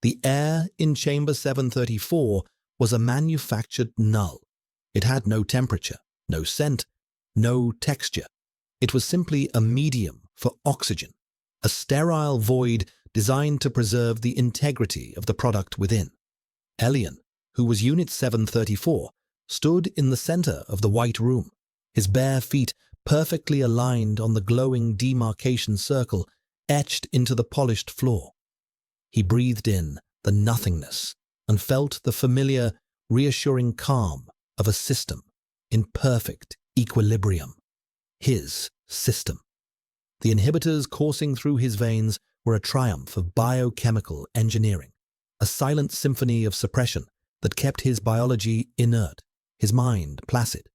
The air in chamber 734 was a manufactured null. It had no temperature, no scent, no texture. It was simply a medium for oxygen, a sterile void designed to preserve the integrity of the product within. Elian, who was Unit 734, stood in the center of the white room, his bare feet perfectly aligned on the glowing demarcation circle etched into the polished floor. He breathed in the nothingness and felt the familiar, reassuring calm of a system in perfect equilibrium. His system. The inhibitors coursing through his veins were a triumph of biochemical engineering, a silent symphony of suppression that kept his biology inert, his mind placid.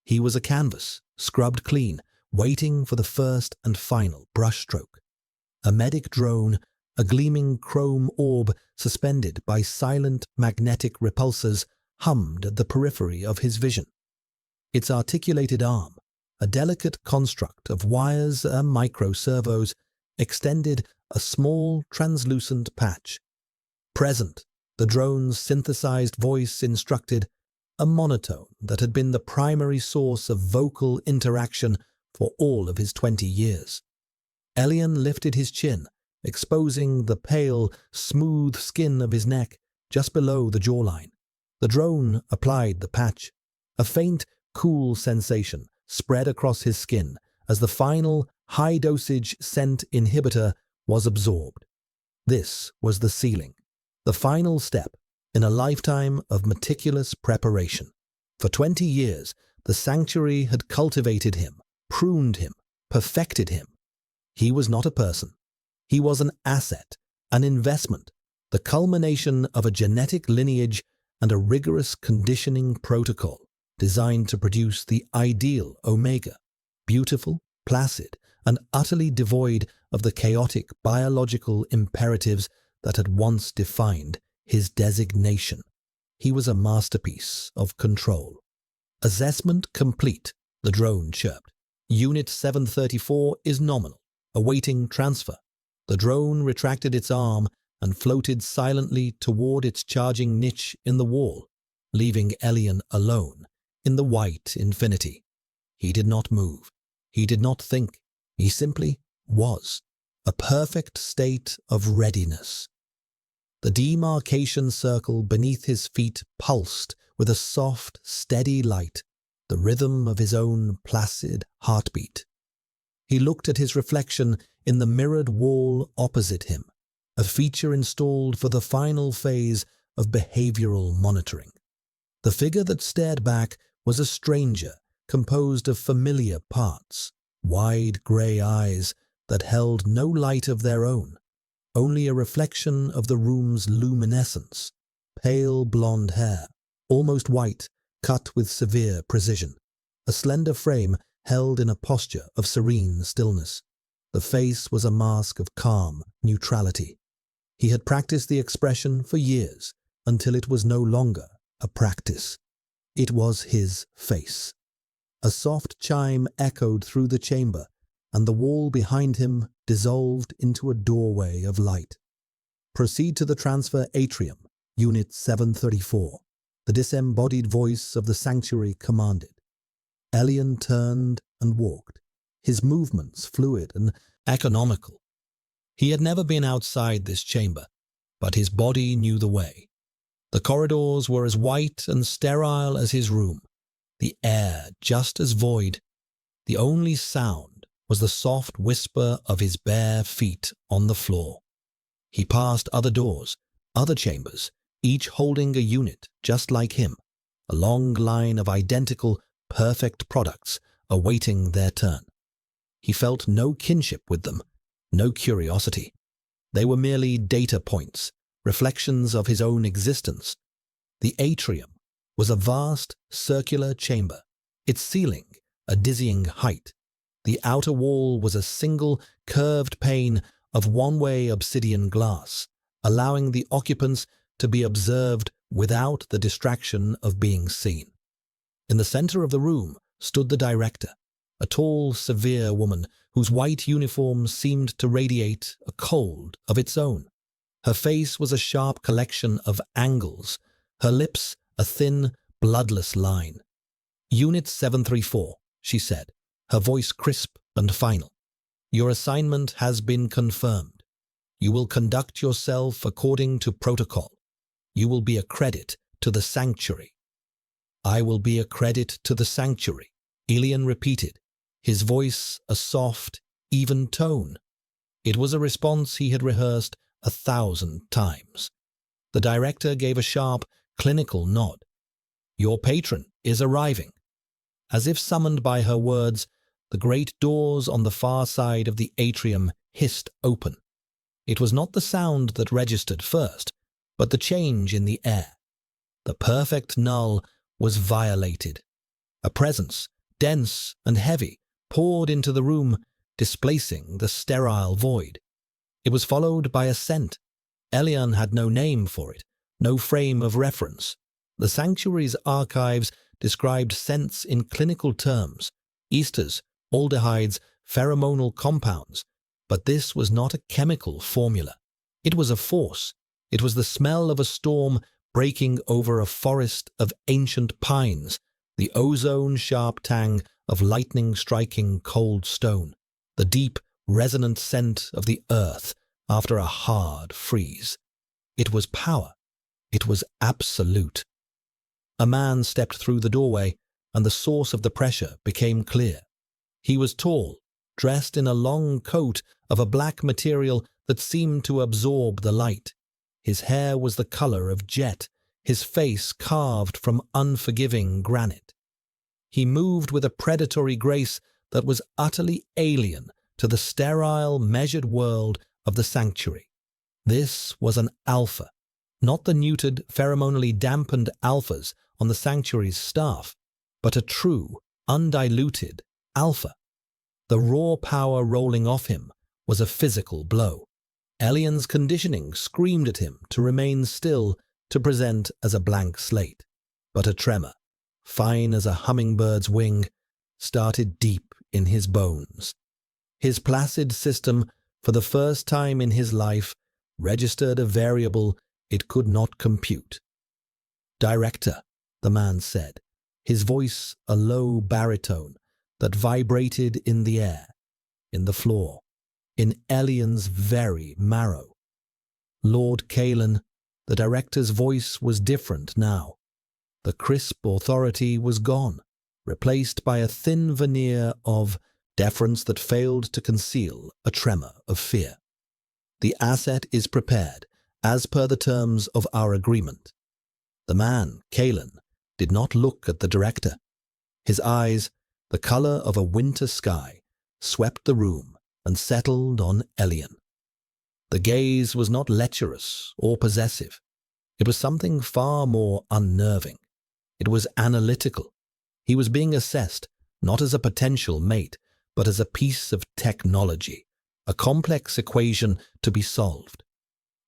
He was a canvas, scrubbed clean, waiting for the first and final brushstroke. A medic drone, a gleaming chrome orb suspended by silent magnetic repulsors, hummed at the periphery of his vision. Its articulated arm, a delicate construct of wires and micro-servos, extended a small translucent patch. Present, the drone's synthesized voice instructed, a monotone that had been the primary source of vocal interaction for all of his 20 years. Elian lifted his chin, exposing the pale, smooth skin of his neck just below the jawline. The drone applied the patch. A faint, cool sensation spread across his skin as the final, high-dosage scent inhibitor was absorbed. This was the sealing, the final step in a lifetime of meticulous preparation. For 20 years, the sanctuary had cultivated him, pruned him, perfected him. He was not a person. He was an asset, an investment, the culmination of a genetic lineage and a rigorous conditioning protocol designed to produce the ideal Omega, beautiful, placid, and utterly devoid of the chaotic biological imperatives that had once defined his designation. He was a masterpiece of control. Assessment complete, the drone chirped. Unit 734 is nominal, awaiting transfer. The drone retracted its arm and floated silently toward its charging niche in the wall, leaving Elian alone in the white infinity. He did not move. He did not think. He simply was. A perfect state of readiness. The demarcation circle beneath his feet pulsed with a soft, steady light, the rhythm of his own placid heartbeat. He looked at his reflection in the mirrored wall opposite him, a feature installed for the final phase of behavioral monitoring. The figure that stared back was a stranger composed of familiar parts, wide grey eyes that held no light of their own, only a reflection of the room's luminescence, pale blonde hair, almost white, cut with severe precision, a slender frame held in a posture of serene stillness. The face was a mask of calm neutrality. He had practiced the expression for years until it was no longer a practice. It was his face. A soft chime echoed through the chamber, and the wall behind him dissolved into a doorway of light. Proceed to the transfer atrium, Unit 734, the disembodied voice of the sanctuary commanded. Elian turned and walked, his movements fluid and economical. He had never been outside this chamber, but his body knew the way. The corridors were as white and sterile as his room, the air just as void. The only sound was the soft whisper of his bare feet on the floor. He passed other doors, other chambers, each holding a unit just like him, a long line of identical, perfect products awaiting their turn. He felt no kinship with them, no curiosity. They were merely data points, reflections of his own existence. The atrium was a vast circular chamber, its ceiling a dizzying height. The outer wall was a single curved pane of one-way obsidian glass, allowing the occupants to be observed without the distraction of being seen. In the center of the room stood the director, a tall, severe woman whose white uniform seemed to radiate a cold of its own. Her face was a sharp collection of angles, her lips a thin, bloodless line. "Unit 734, she said, her voice crisp and final. "Your assignment has been confirmed. You will conduct yourself according to protocol. You will be a credit to the sanctuary." "I will be a credit to the sanctuary," Elian repeated, his voice a soft, even tone. It was a response he had rehearsed 1,000 times. The director gave a sharp, clinical nod. "Your patron is arriving." As if summoned by her words, the great doors on the far side of the atrium hissed open. It was not the sound that registered first, but the change in the air. The perfect null was violated. A presence, dense and heavy, poured into the room, displacing the sterile void. It was followed by a scent. Elian had no name for it, no frame of reference. The sanctuary's archives described scents in clinical terms: esters, aldehydes, pheromonal compounds. But this was not a chemical formula. It was a force. It was the smell of a storm breaking over a forest of ancient pines, the ozone-sharp tang of lightning striking cold stone, the deep, resonant scent of the earth after a hard freeze. It was power. It was absolute. A man stepped through the doorway, and the source of the pressure became clear. He was tall, dressed in a long coat of a black material that seemed to absorb the light. His hair was the color of jet, his face carved from unforgiving granite. He moved with a predatory grace that was utterly alien to the sterile, measured world of the sanctuary. This was an alpha, not the neutered, pheromonally dampened alphas on the sanctuary's staff, but a true, undiluted alpha. The raw power rolling off him was a physical blow. Elian's conditioning screamed at him to remain still, to present as a blank slate. But a tremor, fine as a hummingbird's wing, started deep in his bones. His placid system, for the first time in his life, registered a variable it could not compute. "Director," the man said, his voice a low baritone that vibrated in the air, in the floor, in Elian's very marrow. "Lord Kalen," the director's voice was different now. The crisp authority was gone, replaced by a thin veneer of deference that failed to conceal a tremor of fear. "The asset is prepared, as per the terms of our agreement." The man, Kalen, did not look at the director. His eyes, the color of a winter sky, swept the room and settled on Elian. The gaze was not lecherous or possessive. It was something far more unnerving. It was analytical. He was being assessed, not as a potential mate, but as a piece of technology, a complex equation to be solved.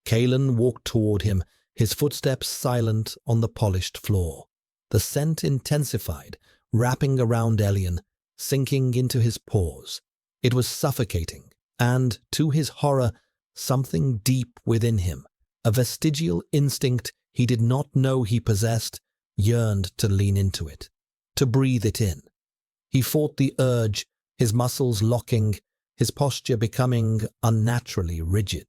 Kalen walked toward him, his footsteps silent on the polished floor. The scent intensified, wrapping around Elian, sinking into his pores. It was suffocating, and, to his horror, something deep within him, a vestigial instinct he did not know he possessed, yearned to lean into it, to breathe it in. He fought the urge, his muscles locking, his posture becoming unnaturally rigid.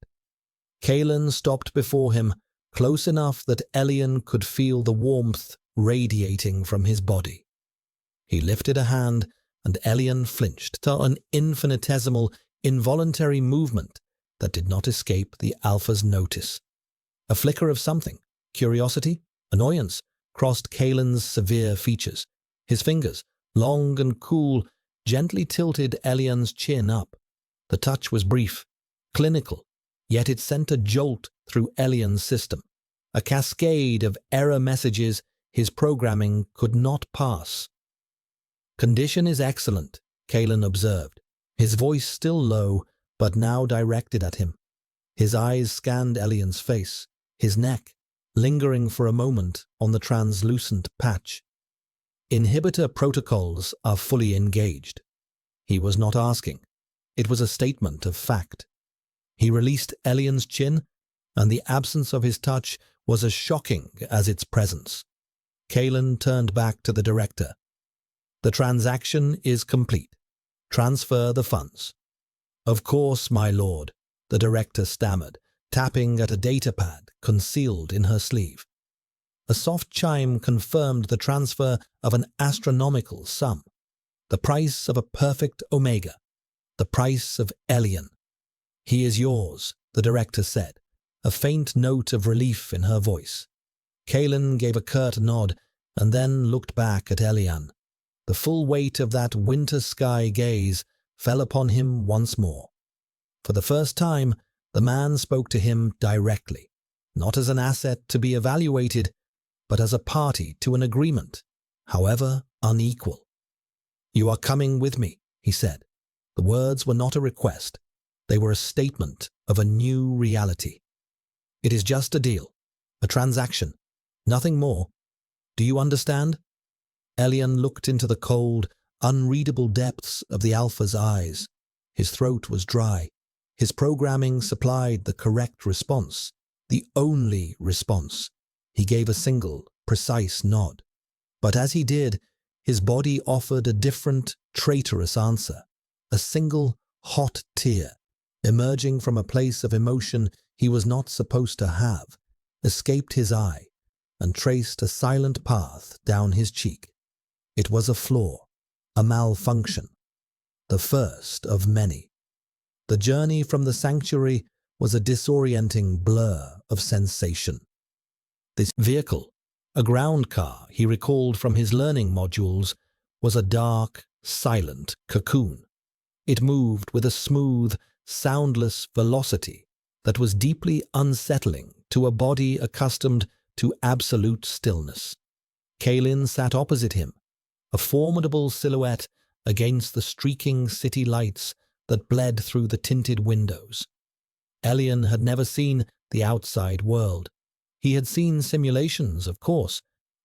Kalen stopped before him, close enough that Elian could feel the warmth radiating from his body. He lifted a hand, and Elian flinched to an infinitesimal, involuntary movement that did not escape the alpha's notice. A flicker of something, curiosity, annoyance, crossed Kalen's severe features. His fingers, long and cool, gently tilted Elian's chin up. The touch was brief, clinical, yet it sent a jolt through Elian's system, a cascade of error messages his programming could not pass. "Condition is excellent," Kalen observed, his voice still low, but now directed at him. His eyes scanned Elian's face, his neck, lingering for a moment on the translucent patch. "Inhibitor protocols are fully engaged." He was not asking. It was a statement of fact. He released Elian's chin, and the absence of his touch was as shocking as its presence. Kalen turned back to the director. "The transaction is complete. Transfer the funds." "Of course, my lord," the director stammered, tapping at a datapad concealed in her sleeve. A soft chime confirmed the transfer of an astronomical sum. The price of a perfect Omega. The price of Elian. "He is yours," the director said, a faint note of relief in her voice. Kalen gave a curt nod and then looked back at Elian. The full weight of that winter sky gaze fell upon him once more. For the first time, the man spoke to him directly, not as an asset to be evaluated, but as a party to an agreement, however unequal. "You are coming with me," he said. The words were not a request. They were a statement of a new reality. "It is just a deal, a transaction, nothing more. Do you understand?" Elian looked into the cold, unreadable depths of the Alpha's eyes. His throat was dry. His programming supplied the correct response, the only response. He gave a single, precise nod. But as he did, his body offered a different, traitorous answer. A single, hot tear, emerging from a place of emotion he was not supposed to have, escaped his eye and traced a silent path down his cheek. It was a flaw, a malfunction, the first of many. The journey from the sanctuary was a disorienting blur of sensation. This vehicle, a ground car he recalled from his learning modules, was a dark, silent cocoon. It moved with a smooth, soundless velocity that was deeply unsettling to a body accustomed to absolute stillness. Kalen sat opposite him, a formidable silhouette against the streaking city lights that bled through the tinted windows. Elian had never seen the outside world. He had seen simulations, of course,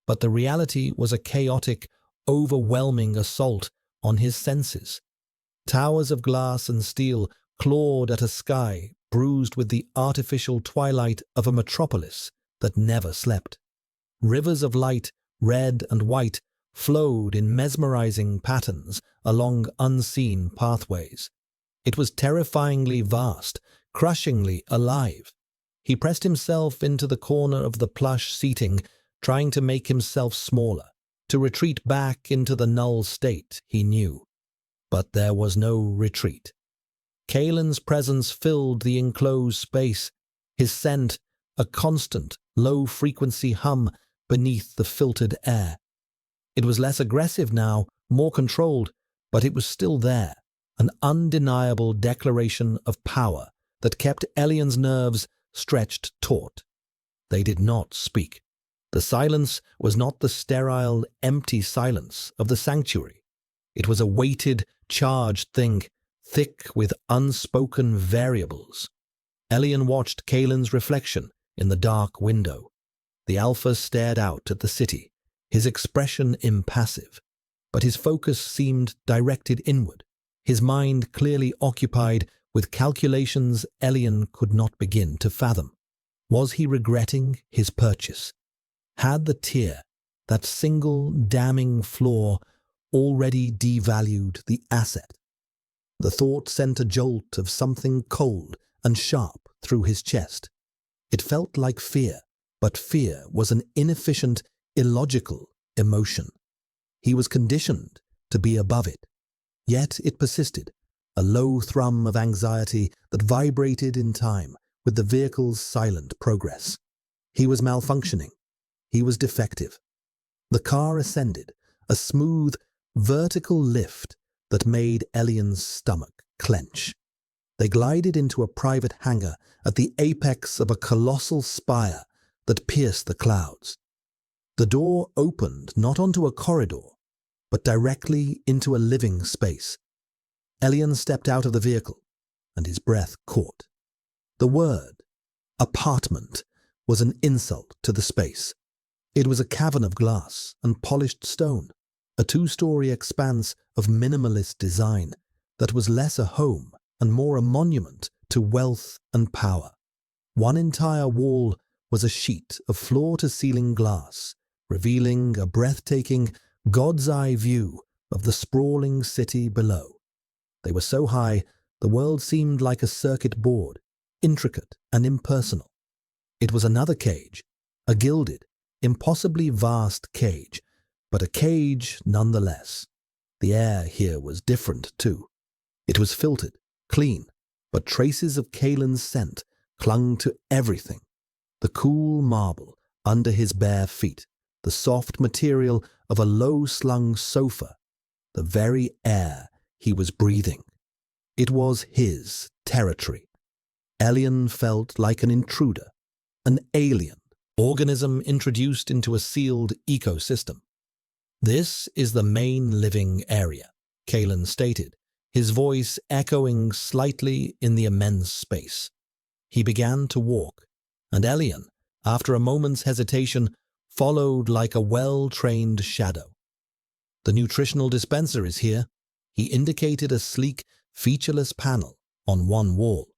but the reality was a chaotic, overwhelming assault on his senses. Towers of glass and steel clawed at a sky bruised with the artificial twilight of a metropolis that never slept. Rivers of light, red and white, flowed in mesmerizing patterns along unseen pathways. It was terrifyingly vast, crushingly alive. He pressed himself into the corner of the plush seating, trying to make himself smaller, to retreat back into the null state he knew. But there was no retreat. Kalen's presence filled the enclosed space, his scent a constant, low-frequency hum beneath the filtered air. It was less aggressive now, more controlled, but it was still there, an undeniable declaration of power that kept Elian's nerves stretched taut. They did not speak. The silence was not the sterile, empty silence of the sanctuary. It was a weighted, charged thing, thick with unspoken variables. Elian watched Kalen's reflection in the dark window. The Alpha stared out at the city, his expression impassive, but his focus seemed directed inward, his mind clearly occupied with calculations Elian could not begin to fathom. Was he regretting his purchase? Had the tear, that single damning flaw, already devalued the asset? The thought sent a jolt of something cold and sharp through his chest. It felt like fear, but fear was an inefficient, illogical emotion. He was conditioned to be above it. Yet it persisted, a low thrum of anxiety that vibrated in time with the vehicle's silent progress. He was malfunctioning. He was defective. The car ascended, a smooth, vertical lift that made Elian's stomach clench. They glided into a private hangar at the apex of a colossal spire that pierced the clouds. The door opened not onto a corridor, but directly into a living space. Elian stepped out of the vehicle, and his breath caught. The word, apartment, was an insult to the space. It was a cavern of glass and polished stone, a two-story expanse of minimalist design that was less a home and more a monument to wealth and power. One entire wall was a sheet of floor-to-ceiling glass, revealing a breathtaking, God's-eye view of the sprawling city below. They were so high, the world seemed like a circuit board, intricate and impersonal. It was another cage, a gilded, impossibly vast cage, but a cage nonetheless. The air here was different, too. It was filtered, clean, but traces of Kalen's scent clung to everything. The cool marble under his bare feet, the soft material of a low-slung sofa, the very air he was breathing. It was his territory. Elian felt like an intruder, an alien, organism introduced into a sealed ecosystem. "This is the main living area," Kalen stated, his voice echoing slightly in the immense space. He began to walk, and Elian, after a moment's hesitation, followed like a well-trained shadow. "The nutritional dispenser is here." He indicated a sleek, featureless panel on one wall.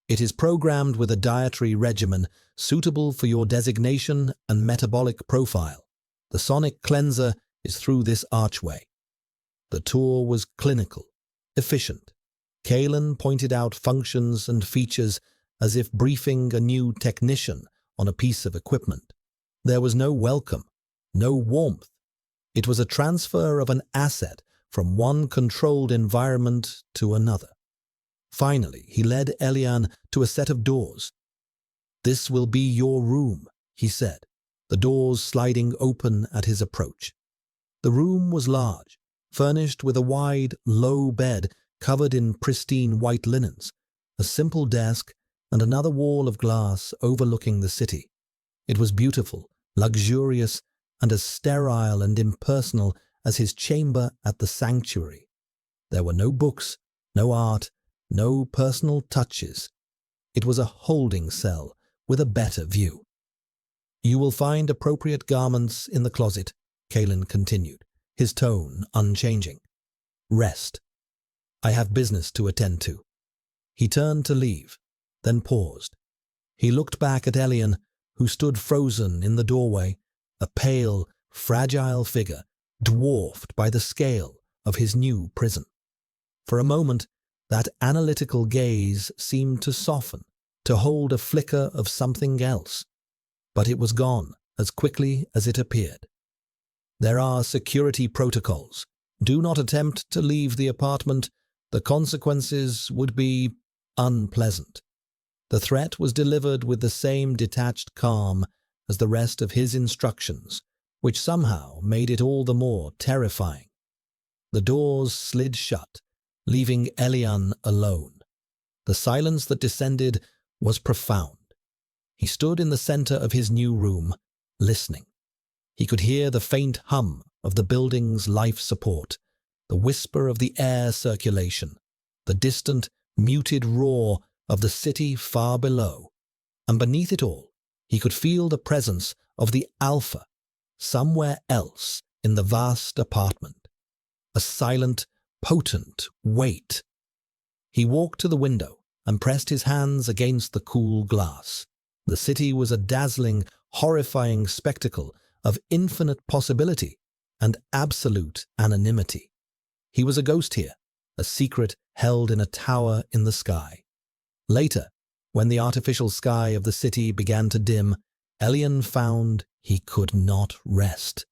"It is programmed with a dietary regimen suitable for your designation and metabolic profile. The sonic cleanser is through this archway." The tour was clinical, efficient. Kalen pointed out functions and features as if briefing a new technician on a piece of equipment. There was no welcome, no warmth. It was a transfer of an asset from one controlled environment to another. Finally, he led Elian to a set of doors. "This will be your room," he said, the doors sliding open at his approach. The room was large, furnished with a wide, low bed covered in pristine white linens, a simple desk, and another wall of glass overlooking the city. It was beautiful, luxurious, and as sterile and impersonal as his chamber at the sanctuary. There were no books, no art, no personal touches. It was a holding cell with a better view. "You will find appropriate garments in the closet," Kalen continued, his tone unchanging. "Rest. I have business to attend to." He turned to leave, then paused. He looked back at Elian, who stood frozen in the doorway, a pale, fragile figure, dwarfed by the scale of his new prison. For a moment, that analytical gaze seemed to soften, to hold a flicker of something else. But it was gone as quickly as it appeared. "There are security protocols. Do not attempt to leave the apartment. The consequences would be unpleasant." The threat was delivered with the same detached calm as the rest of his instructions, which somehow made it all the more terrifying. The doors slid shut, leaving Elian alone. The silence that descended was profound. He stood in the center of his new room, listening. He could hear the faint hum of the building's life support, the whisper of the air circulation, the distant, muted roar of the city far below. And beneath it all, he could feel the presence of the Alpha, somewhere else in the vast apartment. A silent, potent weight. He walked to the window and pressed his hands against the cool glass. The city was a dazzling, horrifying spectacle of infinite possibility and absolute anonymity. He was a ghost here, a secret held in a tower in the sky. Later, when the artificial sky of the city began to dim, Elian found he could not rest.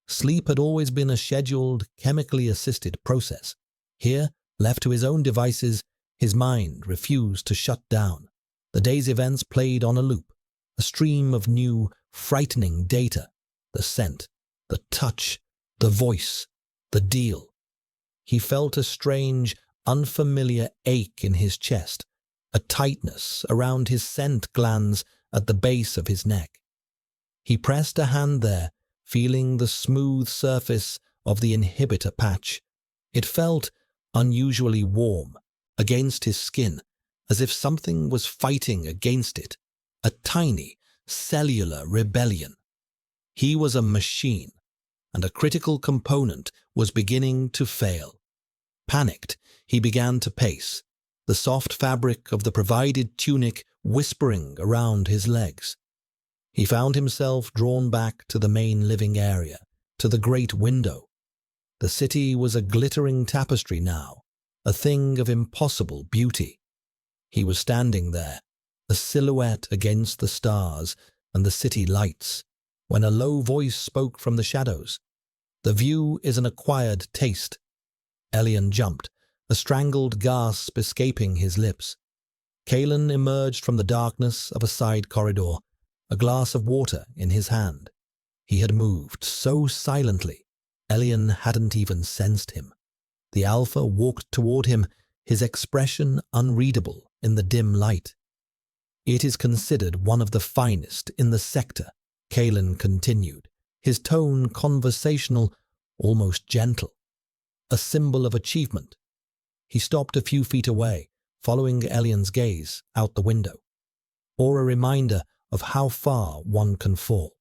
Sleep had always been a scheduled, chemically assisted process. Here, left to his own devices, his mind refused to shut down. The day's events played on a loop, a stream of new, frightening data, the scent, the touch, the voice, the deal. He felt a strange, unfamiliar ache in his chest, a tightness around his scent glands at the base of his neck. He pressed a hand there, feeling the smooth surface of the inhibitor patch. It felt unusually warm against his skin, as if something was fighting against it, a tiny, cellular rebellion. He was a machine, and a critical component was beginning to fail. Panicked, he began to pace. The soft fabric of the provided tunic whispering around his legs. He found himself drawn back to the main living area, to the great window. The city was a glittering tapestry now, a thing of impossible beauty. He was standing there, a silhouette against the stars and the city lights, when a low voice spoke from the shadows. "The view is an acquired taste." Elian jumped, a strangled gasp escaping his lips. Kalen emerged from the darkness of a side corridor, a glass of water in his hand. He had moved so silently, Elian hadn't even sensed him. The Alpha walked toward him, his expression unreadable in the dim light. "It is considered one of the finest in the sector," Kalen continued, his tone conversational, almost gentle. "A symbol of achievement." He stopped a few feet away, following Elian's gaze out the window. "Or a reminder of how far one can fall."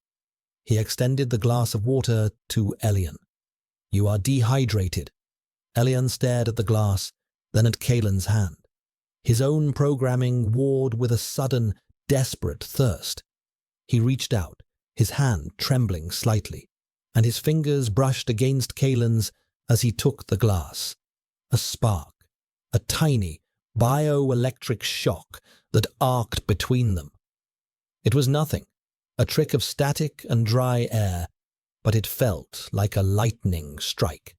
He extended the glass of water to Elian. "You are dehydrated." Elian stared at the glass, then at Kalen's hand. His own programming warred with a sudden, desperate thirst. He reached out, his hand trembling slightly, and his fingers brushed against Kalen's as he took the glass. A spark, a tiny, bioelectric shock that arced between them. It was nothing, a trick of static and dry air, but it felt like a lightning strike.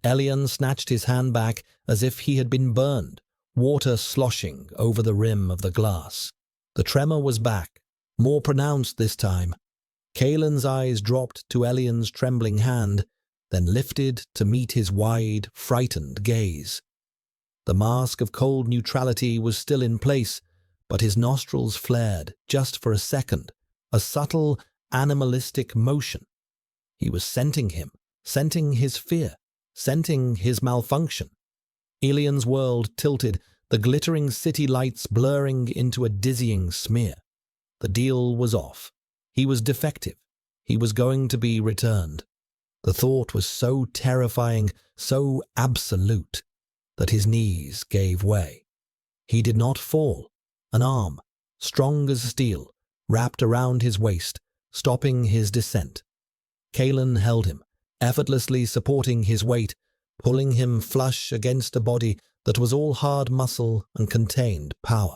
Elian snatched his hand back as if he had been burned, water sloshing over the rim of the glass. The tremor was back, more pronounced this time. Kalen's eyes dropped to Elian's trembling hand, then lifted to meet his wide, frightened gaze. The mask of cold neutrality was still in place, but his nostrils flared just for a second, a subtle, animalistic motion. He was scenting him, scenting his fear, scenting his malfunction. Elian's world tilted, the glittering city lights blurring into a dizzying smear. The deal was off. He was defective. He was going to be returned. The thought was so terrifying, so absolute, that his knees gave way. He did not fall. An arm, strong as steel, wrapped around his waist, stopping his descent. Kalen held him, effortlessly supporting his weight, pulling him flush against a body that was all hard muscle and contained power.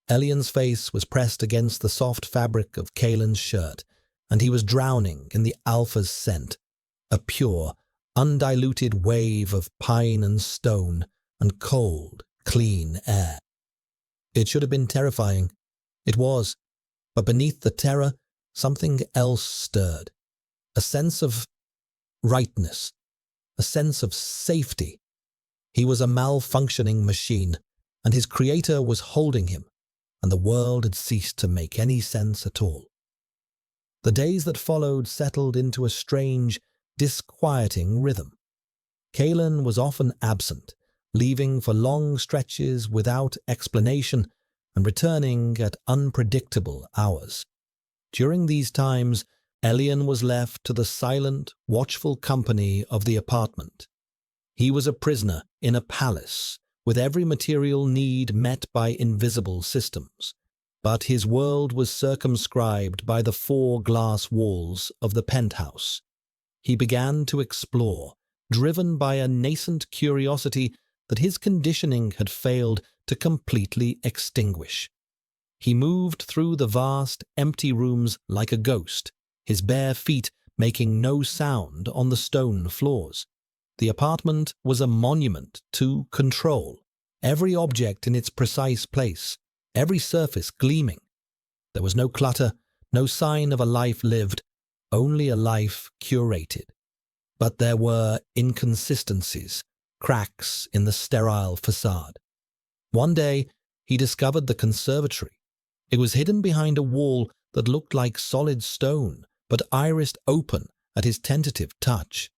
Elian's face was pressed against the soft fabric of Kalen's shirt, and he was drowning in the Alpha's scent, a pure, undiluted wave of pine and stone and cold, clean air. It should have been terrifying. It was, but beneath the terror, something else stirred. A sense of rightness, a sense of safety. He was a malfunctioning machine, and his creator was holding him, and the world had ceased to make any sense at all. The days that followed settled into a strange, disquieting rhythm. Kalen was often absent, leaving for long stretches without explanation and returning at unpredictable hours. During these times, Elian was left to the silent, watchful company of the apartment. He was a prisoner in a palace, with every material need met by invisible systems. But his world was circumscribed by the 4 glass walls of the penthouse. He began to explore, driven by a nascent curiosity that his conditioning had failed to completely extinguish. He moved through the vast, empty rooms like a ghost, his bare feet making no sound on the stone floors. The apartment was a monument to control, every object in its precise place, every surface gleaming. There was no clutter, no sign of a life lived, only a life curated. But there were inconsistencies, cracks in the sterile facade. One day, he discovered the conservatory. It was hidden behind a wall that looked like solid stone, but irised open at his tentative touch.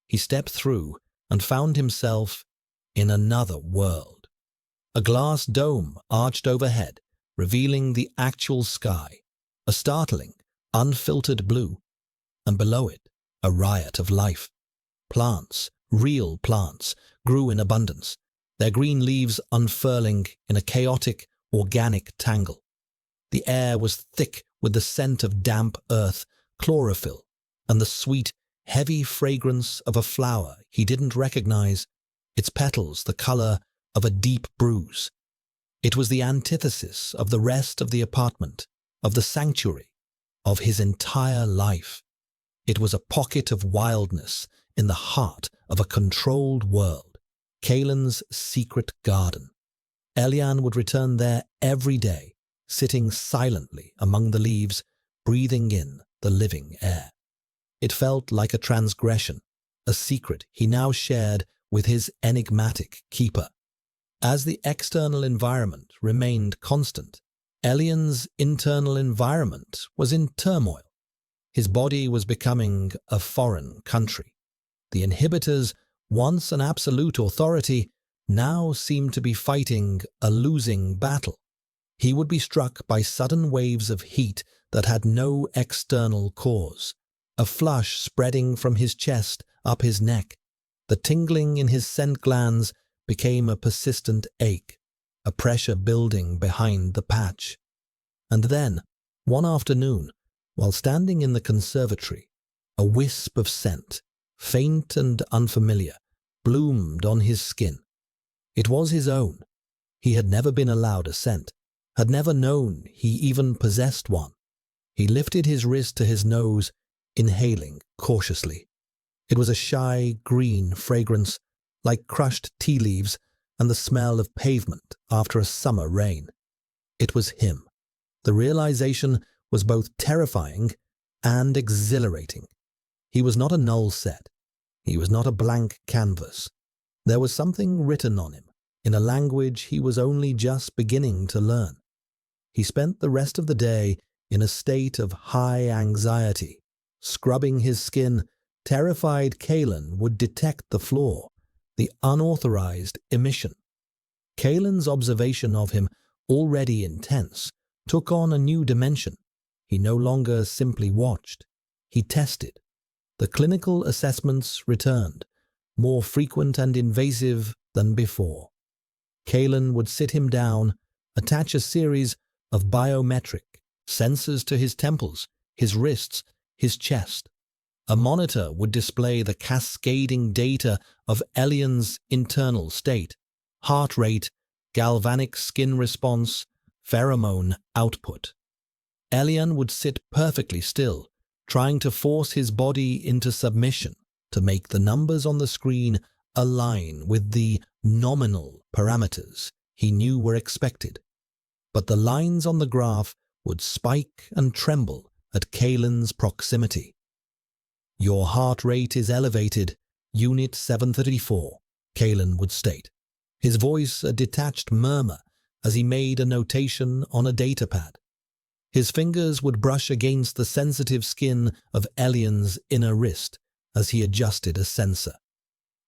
He stepped through and found himself in another world. A glass dome arched overhead, revealing the actual sky, a startling, unfiltered blue, and below it, a riot of life. Plants, real plants, grew in abundance, their green leaves unfurling in a chaotic, organic tangle. The air was thick with the scent of damp earth, chlorophyll, and the sweet, heavy fragrance of a flower he didn't recognize, its petals the color of a deep bruise. It was the antithesis of the rest of the apartment, of the sanctuary, of his entire life. It was a pocket of wildness in the heart of a controlled world, Kalen's secret garden. Elian would return there every day, sitting silently among the leaves, breathing in the living air. It felt like a transgression, a secret he now shared with his enigmatic keeper. As the external environment remained constant, Elian's internal environment was in turmoil. His body was becoming a foreign country. The inhibitors, once an absolute authority, now seemed to be fighting a losing battle. He would be struck by sudden waves of heat that had no external cause, a flush spreading from his chest up his neck. The tingling in his scent glands became a persistent ache, a pressure building behind the patch. And then, one afternoon, while standing in the conservatory, a wisp of scent, faint and unfamiliar, bloomed on his skin. It was his own. He had never been allowed a scent, had never known he even possessed one. He lifted his wrist to his nose, inhaling cautiously. It was a shy, green fragrance, like crushed tea leaves and the smell of pavement after a summer rain. It was him. The realization was both terrifying and exhilarating. He was not a null set. He was not a blank canvas. There was something written on him, in a language he was only just beginning to learn. He spent the rest of the day in a state of high anxiety, scrubbing his skin, terrified Kalen would detect the flaw, the unauthorized emission. Kalen's observation of him, already intense, took on a new dimension. He no longer simply watched. He tested. The clinical assessments returned, more frequent and invasive than before. Kalen would sit him down, attach a series of biometric sensors to his temples, his wrists, his chest. A monitor would display the cascading data of Elian's internal state, heart rate, galvanic skin response, pheromone output. Elian would sit perfectly still, trying to force his body into submission to make the numbers on the screen align with the nominal parameters he knew were expected. But the lines on the graph would spike and tremble at Kalen's proximity. "Your heart rate is elevated, Unit 734, Kalen would state, his voice a detached murmur as he made a notation on a datapad. His fingers would brush against the sensitive skin of Elian's inner wrist as he adjusted a sensor.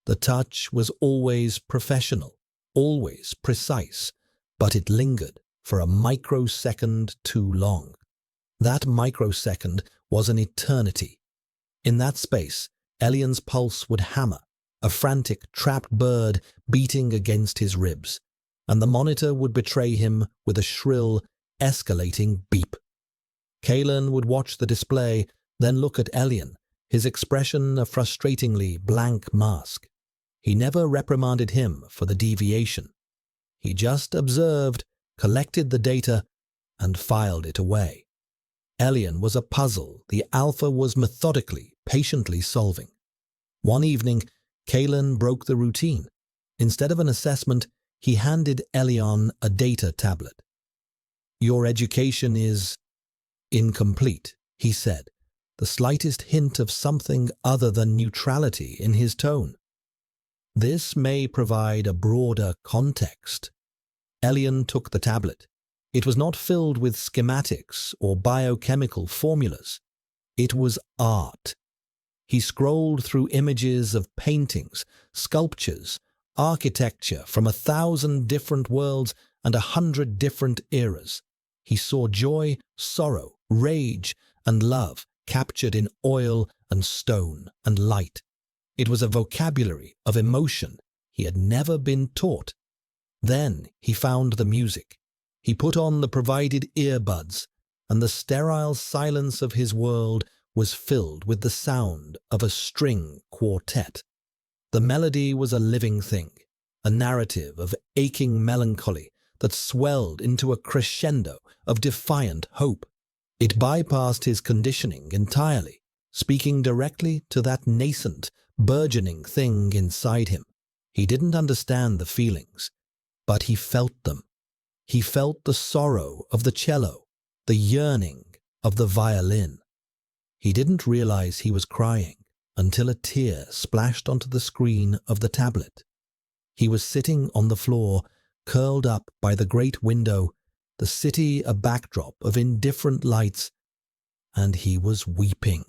The touch was always professional, always precise, but it lingered for a microsecond too long. That microsecond was an eternity. In that space, Elian's pulse would hammer, a frantic, trapped bird beating against his ribs, and the monitor would betray him with a shrill, escalating beep. Kalen would watch the display, then look at Elian, his expression a frustratingly blank mask. He never reprimanded him for the deviation. He just observed, collected the data, and filed it away. Elian was a puzzle the Alpha was methodically, patiently solving. One evening, Kalen broke the routine. Instead of an assessment, he handed Elian a data tablet. "Your education is incomplete," he said, the slightest hint of something other than neutrality in his tone. "This may provide a broader context." Elian took the tablet. It was not filled with schematics or biochemical formulas. It was art. He scrolled through images of paintings, sculptures, architecture from 1,000 different worlds and 100 different eras. He saw joy, sorrow, rage, and love captured in oil and stone and light. It was a vocabulary of emotion he had never been taught. Then he found the music. He put on the provided earbuds, and the sterile silence of his world was filled with the sound of a string quartet. The melody was a living thing, a narrative of aching melancholy that swelled into a crescendo of defiant hope. It bypassed his conditioning entirely, speaking directly to that nascent, burgeoning thing inside him. He didn't understand the feelings, but he felt them. He felt the sorrow of the cello, the yearning of the violin. He didn't realize he was crying until a tear splashed onto the screen of the tablet. He was sitting on the floor, curled up by the great window, the city a backdrop of indifferent lights, and he was weeping.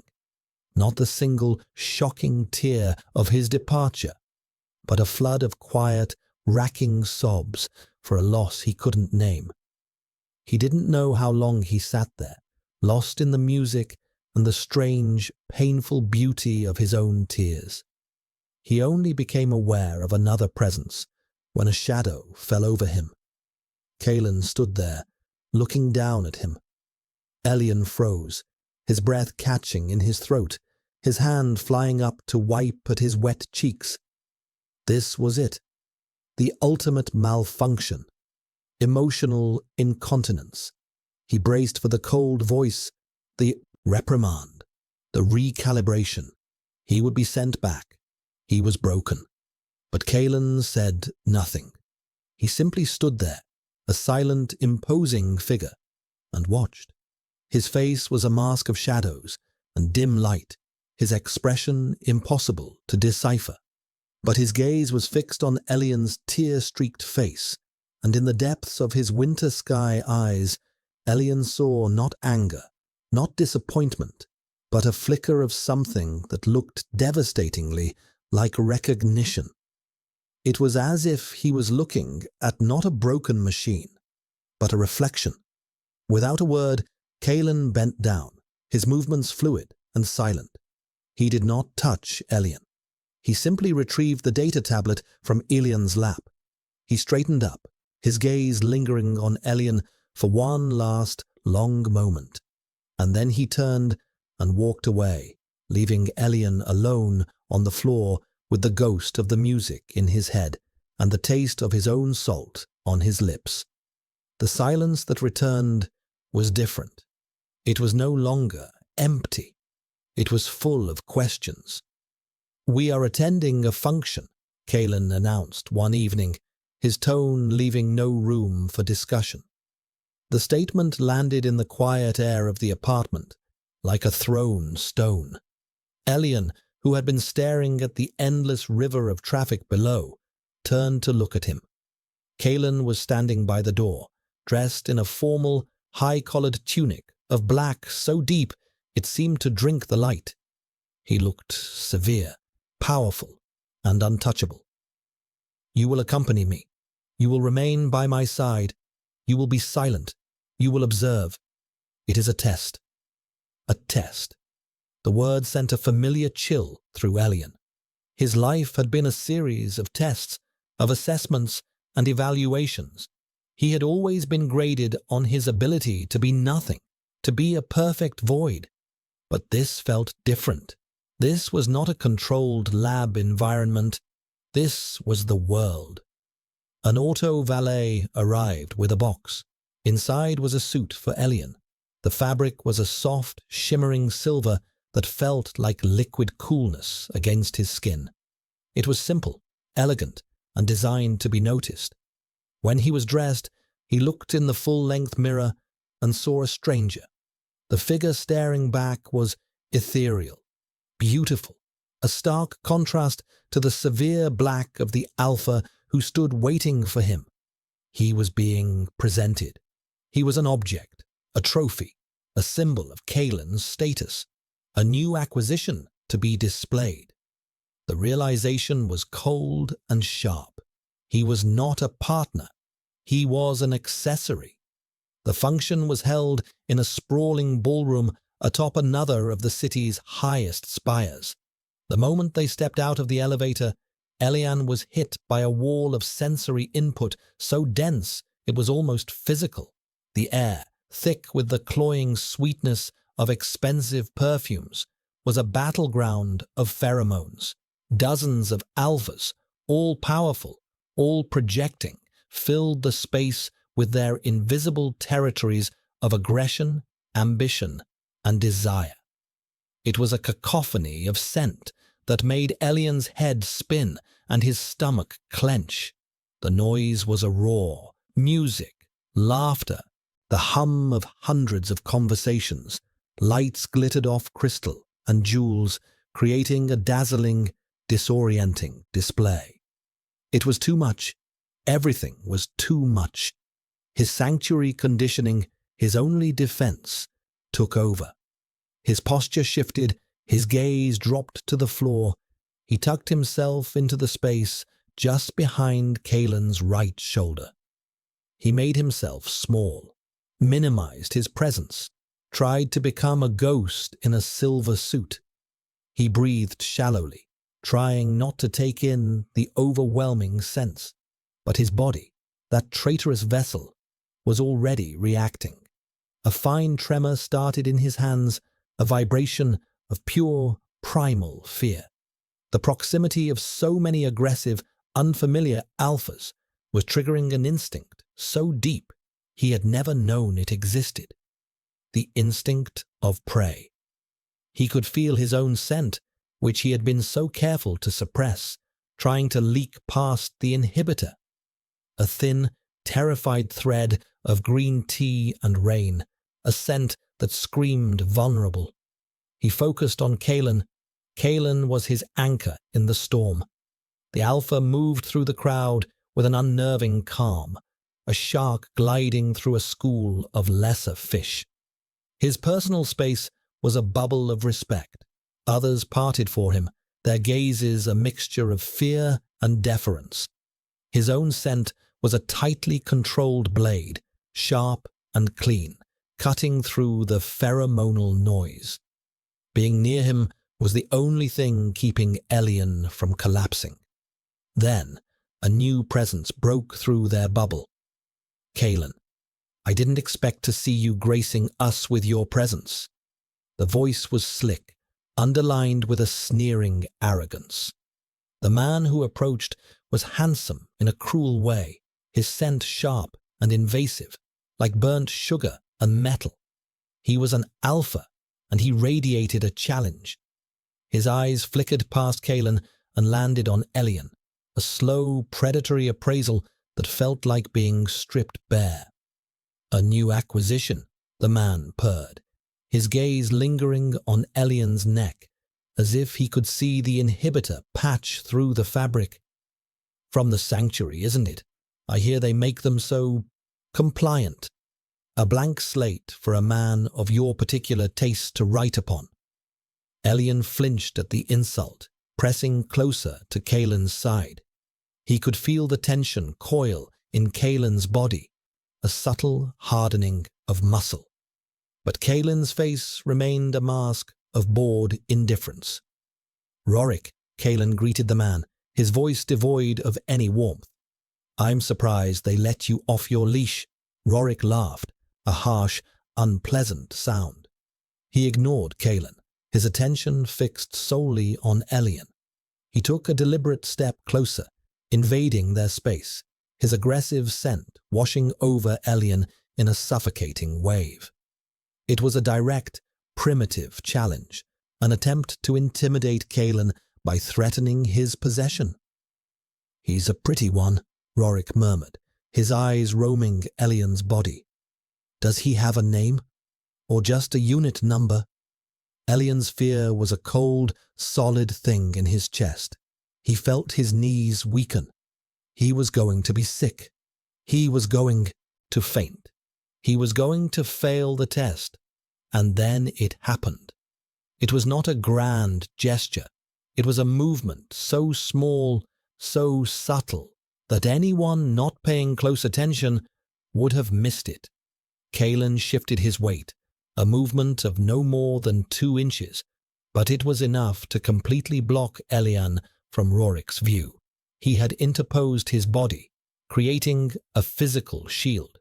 Not the single shocking tear of his departure, but a flood of quiet, racking sobs for a loss he couldn't name. He didn't know how long he sat there, lost in the music and the strange, painful beauty of his own tears. He only became aware of another presence when a shadow fell over him. Kalen stood there, looking down at him. Elian froze, his breath catching in his throat, his hand flying up to wipe at his wet cheeks. This was it, the ultimate malfunction, emotional incontinence. He braced for the cold voice, the reprimand, the recalibration. He would be sent back. He was broken. But Kalen said nothing. He simply stood there, a silent, imposing figure, and watched. His face was a mask of shadows and dim light, his expression impossible to decipher. But his gaze was fixed on Elian's tear-streaked face, and in the depths of his winter sky eyes, Elian saw not anger, not disappointment, but a flicker of something that looked devastatingly like recognition. It was as if he was looking at not a broken machine, but a reflection. Without a word, Kalen bent down, his movements fluid and silent. He did not touch Elian. He simply retrieved the data tablet from Elian's lap. He straightened up, his gaze lingering on Elian for one last, long moment. And then he turned and walked away, leaving Elian alone on the floor with the ghost of the music in his head and the taste of his own salt on his lips. The silence that returned was different. It was no longer empty. It was full of questions. "We are attending a function," Kalen announced one evening, his tone leaving no room for discussion. The statement landed in the quiet air of the apartment, like a thrown stone. Elian, who had been staring at the endless river of traffic below, turned to look at him. Kalen was standing by the door, dressed in a formal, high-collared tunic of black so deep it seemed to drink the light. He looked severe, powerful, and untouchable. "You will accompany me. You will remain by my side. You will be silent. You will observe. It is a test." A test. The word sent a familiar chill through Elian. His life had been a series of tests, of assessments and evaluations. He had always been graded on his ability to be nothing, to be a perfect void. But this felt different. This was not a controlled lab environment. This was the world. An auto valet arrived with a box. Inside was a suit for Elian. The fabric was a soft, shimmering silver that felt like liquid coolness against his skin. It was simple, elegant, and designed to be noticed. When he was dressed, he looked in the full-length mirror and saw a stranger. The figure staring back was ethereal, beautiful, a stark contrast to the severe black of the alpha who stood waiting for him. He was being presented. He was an object, a trophy, a symbol of Kalen's status, a new acquisition to be displayed. The realization was cold and sharp. He was not a partner. He was an accessory. The function was held in a sprawling ballroom atop another of the city's highest spires. The moment they stepped out of the elevator, Elian was hit by a wall of sensory input so dense It was almost physical. The air, thick with the cloying sweetness of expensive perfumes, was a battleground of pheromones. Dozens of alphas, all powerful, all projecting, filled the space with their invisible territories of aggression, ambition, and desire. It was a cacophony of scent that made Elian's head spin and his stomach clench. The noise was a roar, music, laughter, the hum of hundreds of conversations. Lights glittered off crystal and jewels, creating a dazzling, disorienting display. It was too much. Everything was too much. His sanctuary conditioning, his only defense, took over. His posture shifted, his gaze dropped to the floor. He tucked himself into the space just behind Kaelin's right shoulder. He made himself small, minimized his presence, tried to become a ghost in a silver suit. He breathed shallowly, trying not to take in the overwhelming sense. But his body, that traitorous vessel, was already reacting. A fine tremor started in his hands, a vibration of pure, primal fear. The proximity of so many aggressive, unfamiliar alphas was triggering an instinct so deep he had never known it existed. The instinct of prey. He could feel his own scent, which he had been so careful to suppress, trying to leak past the inhibitor. A thin, terrified thread of green tea and rain, a scent that screamed vulnerable. He focused on Kaelin. Kaelin was his anchor in the storm. The alpha moved through the crowd with an unnerving calm, a shark gliding through a school of lesser fish. His personal space was a bubble of respect. Others parted for him, their gazes a mixture of fear and deference. His own scent was a tightly controlled blade, sharp and clean, cutting through the pheromonal noise. Being near him was the only thing keeping Elian from collapsing. Then, a new presence broke through their bubble. Kaelin, I didn't expect to see you gracing us with your presence. The voice was slick, underlined with a sneering arrogance. The man who approached was handsome in a cruel way, his scent sharp and invasive, like burnt sugar and metal. He was an alpha, and he radiated a challenge. His eyes flickered past Kaelin and landed on Elian, a slow, predatory appraisal that felt like being stripped bare. A new acquisition, the man purred, his gaze lingering on Elian's neck, as if he could see the inhibitor patch through the fabric. From the sanctuary, isn't it? I hear they make them so compliant. A blank slate for a man of your particular taste to write upon. Elian flinched at the insult, pressing closer to Kaelin's side. He could feel the tension coil in Kaelin's body, a subtle hardening of muscle. But Kaelin's face remained a mask of bored indifference. Rorik, Kaelin greeted the man, his voice devoid of any warmth. I'm surprised they let you off your leash. Rorik laughed, a harsh, unpleasant sound. He ignored Kaelin, his attention fixed solely on Elian. He took a deliberate step closer, invading their space, his aggressive scent washing over Elian in a suffocating wave. It was a direct, primitive challenge, an attempt to intimidate Kaelin by threatening his possession. He's a pretty one, Rorik murmured, his eyes roaming Elian's body. Does he have a name? Or just a unit number? Elian's fear was a cold, solid thing in his chest. He felt his knees weaken. He was going to be sick. He was going to faint. He was going to fail the test. And then it happened. It was not a grand gesture. It was a movement so small, so subtle, that anyone not paying close attention would have missed it. Kaelin shifted his weight, a movement of no more than 2 inches, but it was enough to completely block Elian from Rorik's view. He had interposed his body, creating a physical shield.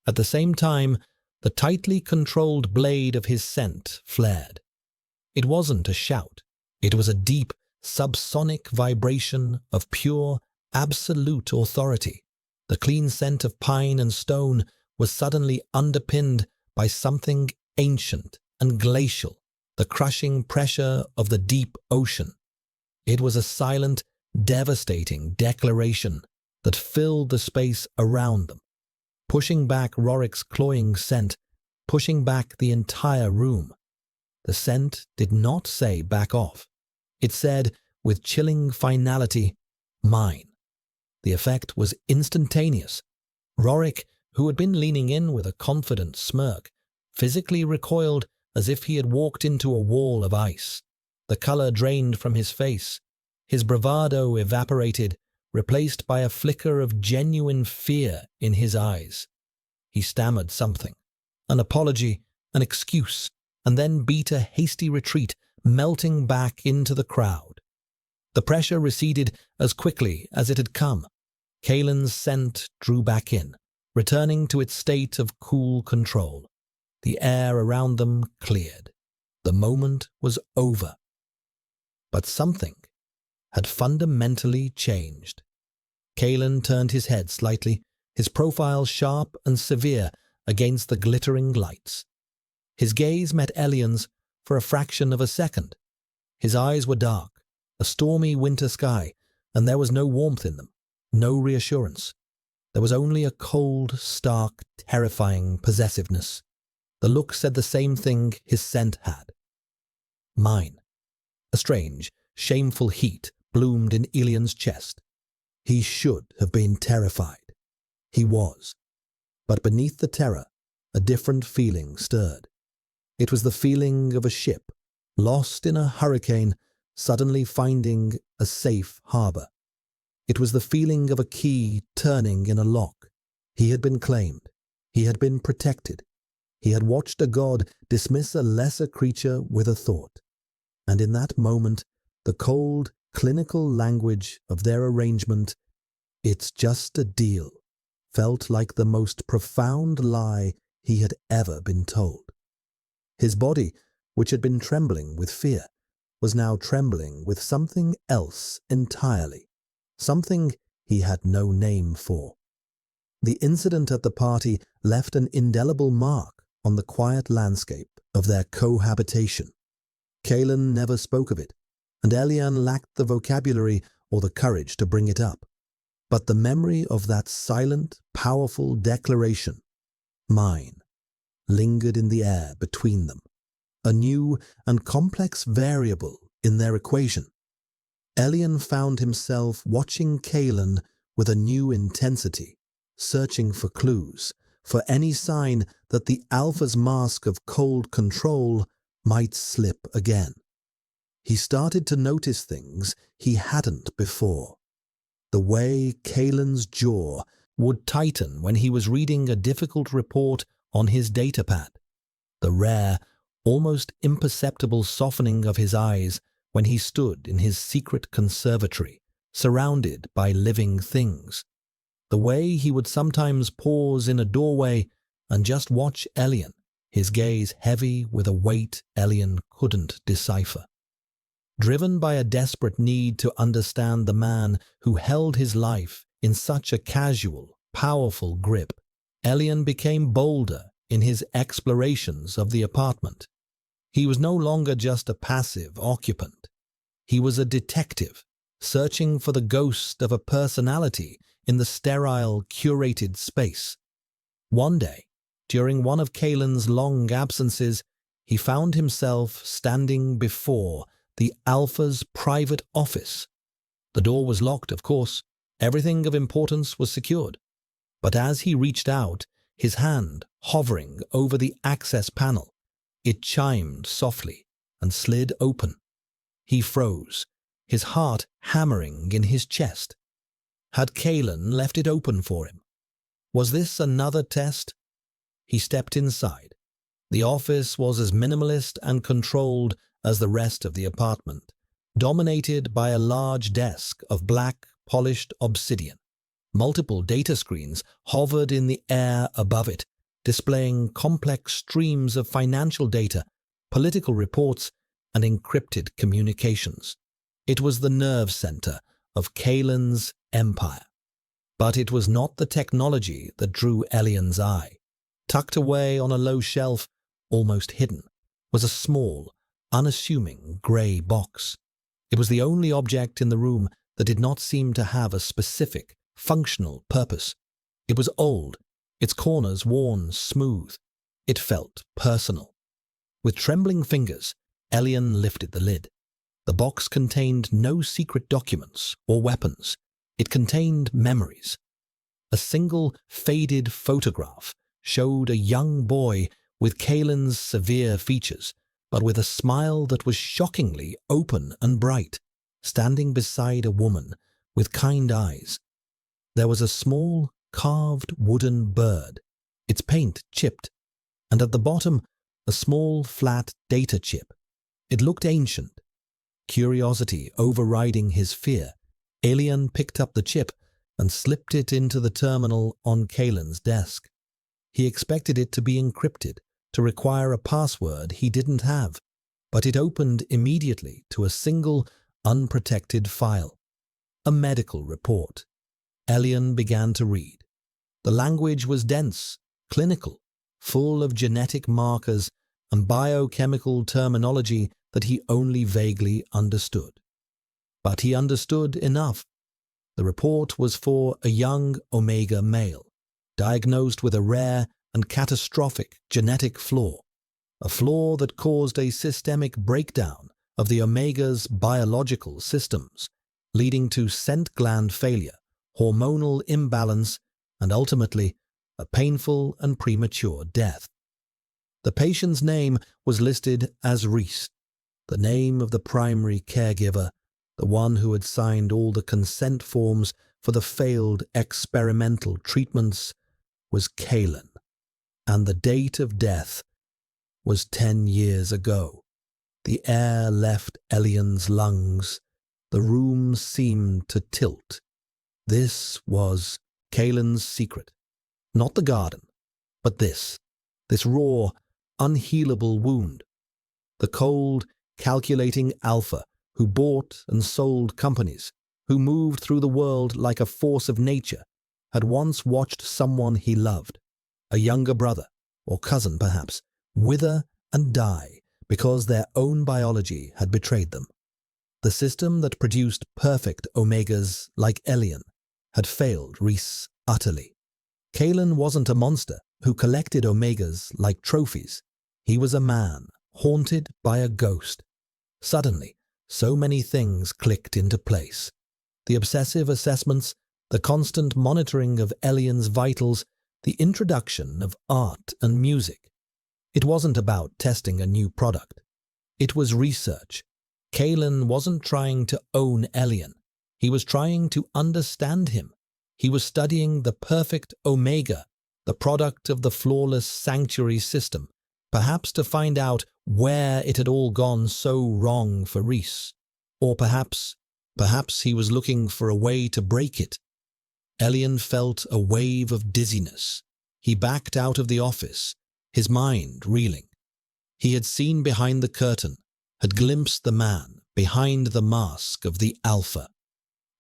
At the same time, the tightly controlled blade of his scent flared. It wasn't a shout. It was a deep, subsonic vibration of pure, absolute authority. The clean scent of pine and stone was suddenly underpinned by something ancient and glacial, the crushing pressure of the deep ocean. It was a silent, devastating declaration that filled the space around them, pushing back Rorik's cloying scent, pushing back the entire room. The scent did not say back off. It said, with chilling finality, mine. The effect was instantaneous. Rorik, who had been leaning in with a confident smirk, physically recoiled as if he had walked into a wall of ice. The color drained from his face. His bravado evaporated, replaced by a flicker of genuine fear in his eyes. He stammered something, an apology, an excuse, and then beat a hasty retreat, melting back into the crowd. The pressure receded as quickly as it had come. Kalen's scent drew back in, returning to its state of cool control. The air around them cleared. The moment was over. But something had fundamentally changed. Kalen turned his head slightly, his profile sharp and severe against the glittering lights. His gaze met Elian's for a fraction of a second. His eyes were dark, a stormy winter sky, and there was no warmth in them, no reassurance. There was only a cold, stark, terrifying possessiveness. The look said the same thing his scent had. Mine. A strange, shameful heat bloomed in Elian's chest. He should have been terrified. He was. But beneath the terror, a different feeling stirred. It was the feeling of a ship, lost in a hurricane, suddenly finding a safe harbor. It was the feeling of a key turning in a lock. He had been claimed. He had been protected. He had watched a god dismiss a lesser creature with a thought. And in that moment, the cold, clinical language of their arrangement, "It's just a deal," felt like the most profound lie he had ever been told. His body, which had been trembling with fear, was now trembling with something else entirely, something he had no name for. The incident at the party left an indelible mark on the quiet landscape of their cohabitation. Kalen never spoke of it, and Elian lacked the vocabulary or the courage to bring it up. But the memory of that silent, powerful declaration, mine, lingered in the air between them, a new and complex variable in their equation. Elian found himself watching Kalen with a new intensity, searching for clues, for any sign that the Alpha's mask of cold control might slip again. He started to notice things he hadn't before. The way Kalen's jaw would tighten when he was reading a difficult report on his datapad. The rare, almost imperceptible softening of his eyes when he stood in his secret conservatory, surrounded by living things. The way he would sometimes pause in a doorway and just watch Elian, his gaze heavy with a weight Elian couldn't decipher. Driven by a desperate need to understand the man who held his life in such a casual, powerful grip, Elian became bolder in his explorations of the apartment. He was no longer just a passive occupant. He was a detective, searching for the ghost of a personality in the sterile, curated space. One day, during one of Kalen's long absences, he found himself standing before the Alpha's private office. The door was locked, of course. Everything of importance was secured. But as he reached out, his hand hovering over the access panel, it chimed softly and slid open. He froze, his heart hammering in his chest. Had Kalen left it open for him? Was this another test? He stepped inside. The office was as minimalist and controlled as the rest of the apartment, dominated by a large desk of black, polished obsidian. Multiple data screens hovered in the air above it, displaying complex streams of financial data, political reports, and encrypted communications. It was the nerve center of Kalen's empire. But it was not the technology that drew Elian's eye. Tucked away on a low shelf, almost hidden, was a small, unassuming grey box. It was the only object in the room that did not seem to have a specific, functional purpose. It was old, its corners worn smooth. It felt personal. With trembling fingers, Elian lifted the lid. The box contained no secret documents or weapons. It contained memories. A single faded photograph showed a young boy with Kalen's severe features, but with a smile that was shockingly open and bright, standing beside a woman with kind eyes. There was a small, carved wooden bird, its paint chipped, and at the bottom a small, flat data chip. It looked ancient. Curiosity overriding his fear, Elian picked up the chip and slipped it into the terminal on Kalen's desk. He expected it to be encrypted, to require a password he didn't have, but it opened immediately to a single, unprotected file. A medical report. Elian began to read. The language was dense, clinical, full of genetic markers and biochemical terminology that he only vaguely understood. But he understood enough. The report was for a young Omega male, diagnosed with a rare and catastrophic genetic flaw, a flaw that caused a systemic breakdown of the Omega's biological systems, leading to scent gland failure, hormonal imbalance, and ultimately a painful and premature death. The patient's name was listed as Reese, the name of the primary caregiver, the one who had signed all the consent forms for the failed experimental treatments, was Kalen, and the date of death was 10 years ago. The air left Elian's lungs. The room seemed to tilt. This was Kalen's secret. Not the garden, but this raw, unhealable wound. The cold, calculating alpha who bought and sold companies, who moved through the world like a force of nature, had once watched someone he loved, a younger brother, or cousin perhaps, wither and die because their own biology had betrayed them. The system that produced perfect Omegas like Elian had failed Reese utterly. Kalen wasn't a monster who collected Omegas like trophies. He was a man haunted by a ghost. Suddenly, so many things clicked into place. The obsessive assessments, the constant monitoring of Elian's vitals, the introduction of art and music. It wasn't about testing a new product. It was research. Kalen wasn't trying to own Elian. He was trying to understand him. He was studying the perfect Omega, the product of the flawless sanctuary system, perhaps to find out where it had all gone so wrong for Reese. Or perhaps he was looking for a way to break it. Elian felt a wave of dizziness. He backed out of the office, his mind reeling. He had seen behind the curtain, had glimpsed the man behind the mask of the Alpha.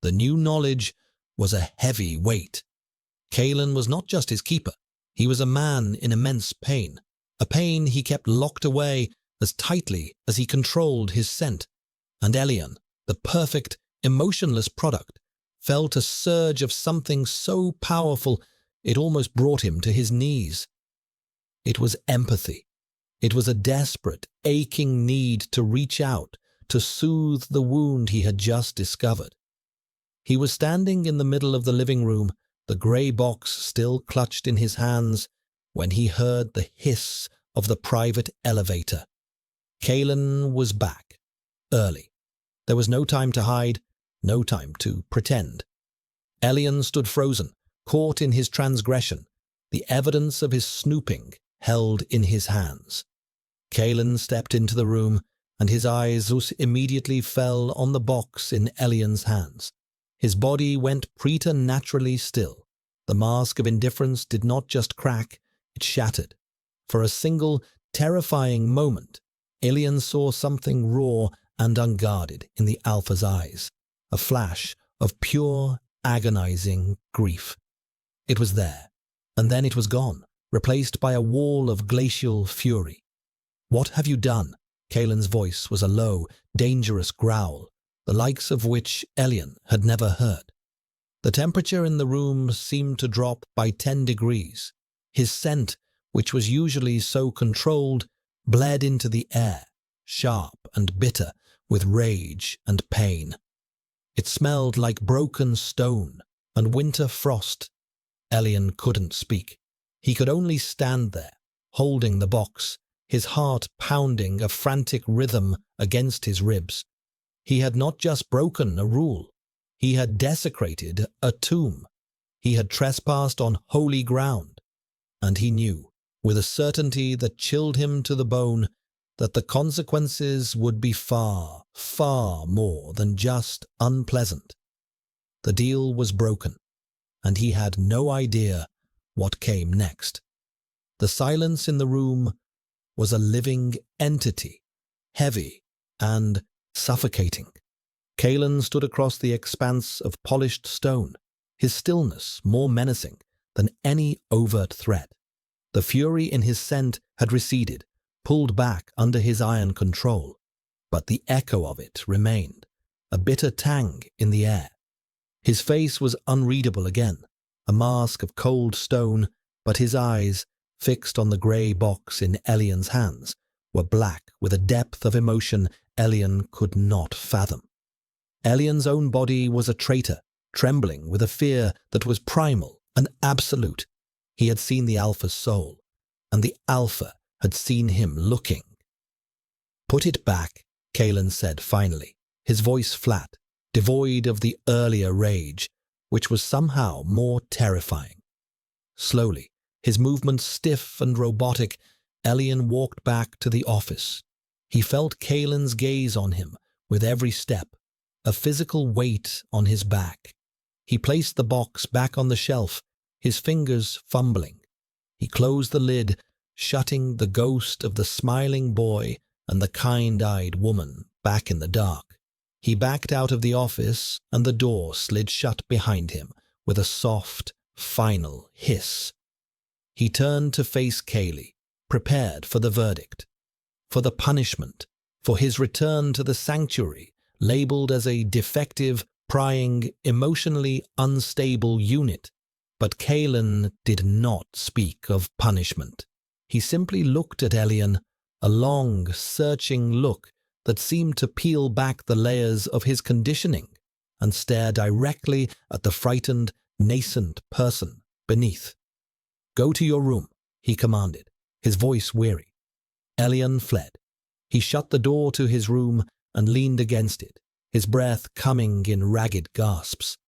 The new knowledge was a heavy weight. Kalen was not just his keeper. He was a man in immense pain, a pain he kept locked away as tightly as he controlled his scent. And Elian, the perfect, emotionless product, felt a surge of something so powerful it almost brought him to his knees. It was empathy. It was a desperate, aching need to reach out, to soothe the wound he had just discovered. He was standing in the middle of the living room, the grey box still clutched in his hands, when he heard the hiss of the private elevator. Kalen was back, early. There was no time to hide, no time to pretend. Elian stood frozen, caught in his transgression, the evidence of his snooping held in his hands. Kalen stepped into the room, and his eyes immediately fell on the box in Elian's hands. His body went preternaturally still. The mask of indifference did not just crack, it shattered. For a single, terrifying moment, Alien saw something raw and unguarded in the Alpha's eyes, a flash of pure, agonizing grief. It was there, and then it was gone, replaced by a wall of glacial fury. "What have you done?" Kalen's voice was a low, dangerous growl, the likes of which Elian had never heard. The temperature in the room seemed to drop by 10 degrees. His scent, which was usually so controlled, bled into the air, sharp and bitter with rage and pain. It smelled like broken stone and winter frost. Elian couldn't speak. He could only stand there, holding the box, his heart pounding a frantic rhythm against his ribs. He had not just broken a rule. He had desecrated a tomb. He had trespassed on holy ground. And he knew, with a certainty that chilled him to the bone, that the consequences would be far, far more than just unpleasant. The deal was broken, and he had no idea what came next. The silence in the room was a living entity, heavy and suffocating. Kalen stood across the expanse of polished stone, his stillness more menacing than any overt threat. The fury in his scent had receded, pulled back under his iron control, but the echo of it remained, a bitter tang in the air. His face was unreadable again, a mask of cold stone, but his eyes, fixed on the grey box in Elian's hands, were black with a depth of emotion Elian could not fathom. Elian's own body was a traitor, trembling with a fear that was primal and absolute. He had seen the Alpha's soul, and the Alpha had seen him looking. "Put it back," Kalen said finally, his voice flat, devoid of the earlier rage, which was somehow more terrifying. Slowly, his movements stiff and robotic, Elian walked back to the office. He felt Kalen's gaze on him with every step, a physical weight on his back. He placed the box back on the shelf, his fingers fumbling. He closed the lid, shutting the ghost of the smiling boy and the kind-eyed woman back in the dark. He backed out of the office, and the door slid shut behind him with a soft, final hiss. He turned to face Kaylee, prepared for the verdict, for the punishment, for his return to the sanctuary, labeled as a defective, prying, emotionally unstable unit. But Kalen did not speak of punishment. He simply looked at Elian, a long, searching look that seemed to peel back the layers of his conditioning and stare directly at the frightened, nascent person beneath. "Go to your room," he commanded, his voice weary. Elian fled. He shut the door to his room and leaned against it, his breath coming in ragged gasps.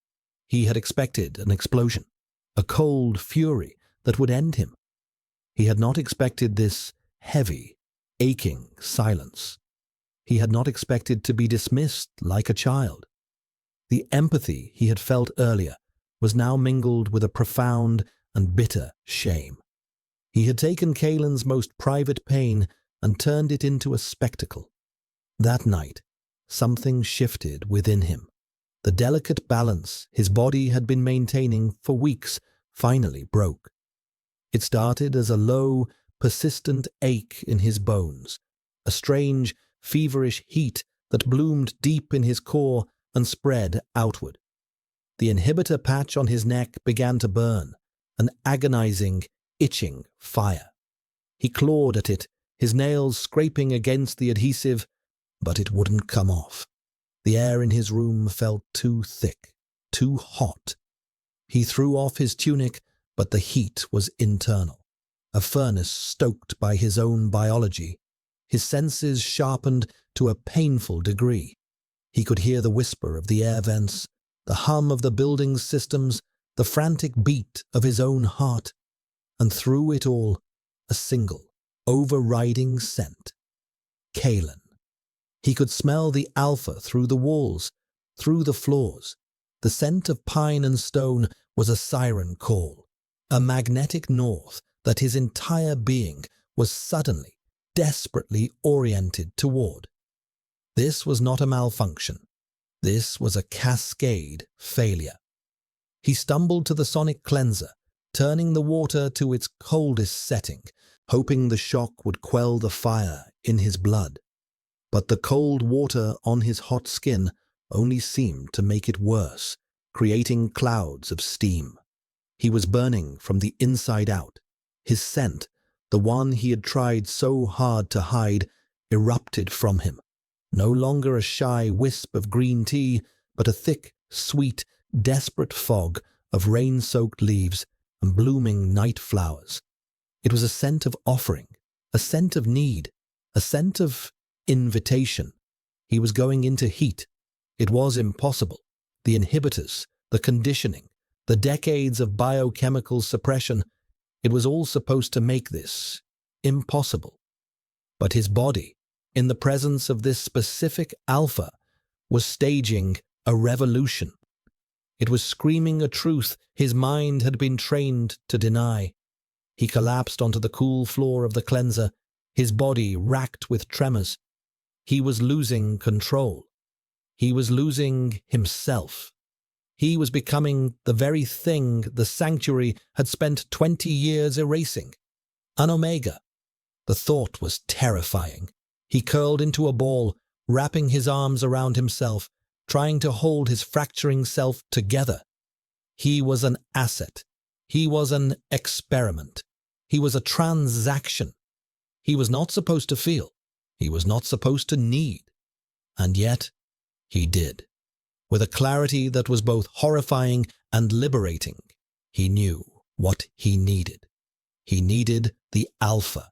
He had expected an explosion, a cold fury that would end him. He had not expected this heavy, aching silence. He had not expected to be dismissed like a child. The empathy he had felt earlier was now mingled with a profound and bitter shame. He had taken Kalen's most private pain and turned it into a spectacle. That night, something shifted within him. The delicate balance his body had been maintaining for weeks finally broke. It started as a low, persistent ache in his bones, a strange, feverish heat that bloomed deep in his core and spread outward. The inhibitor patch on his neck began to burn, an agonizing, itching fire. He clawed at it, his nails scraping against the adhesive, but it wouldn't come off. The air in his room felt too thick, too hot. He threw off his tunic, but the heat was internal, a furnace stoked by his own biology. His senses sharpened to a painful degree. He could hear the whisper of the air vents, the hum of the building's systems, the frantic beat of his own heart, and through it all, a single, overriding scent. Kalen. He could smell the Alpha through the walls, through the floors. The scent of pine and stone was a siren call, a magnetic north that his entire being was suddenly, desperately oriented toward. This was not a malfunction. This was a cascade failure. He stumbled to the sonic cleanser, turning the water to its coldest setting, hoping the shock would quell the fire in his blood. But the cold water on his hot skin only seemed to make it worse, creating clouds of steam. He was burning from the inside out. His scent, the one he had tried so hard to hide, erupted from him. No longer a shy wisp of green tea, but a thick, sweet, desperate fog of rain-soaked leaves and blooming night flowers. It was a scent of offering, a scent of need, a scent of invitation. He was going into heat. It was impossible. The inhibitors, the conditioning, the decades of biochemical suppression, it was all supposed to make this impossible. But his body, in the presence of this specific alpha, was staging a revolution. It was screaming a truth his mind had been trained to deny. He collapsed onto the cool floor of the cleanser, his body racked with tremors. He was losing control. He was losing himself. He was becoming the very thing the sanctuary had spent 20 years erasing. An Omega. The thought was terrifying. He curled into a ball, wrapping his arms around himself, trying to hold his fracturing self together. He was an asset. He was an experiment. He was a transaction. He was not supposed to feel. He was not supposed to need. And yet, he did. With a clarity that was both horrifying and liberating, he knew what he needed. He needed the alpha.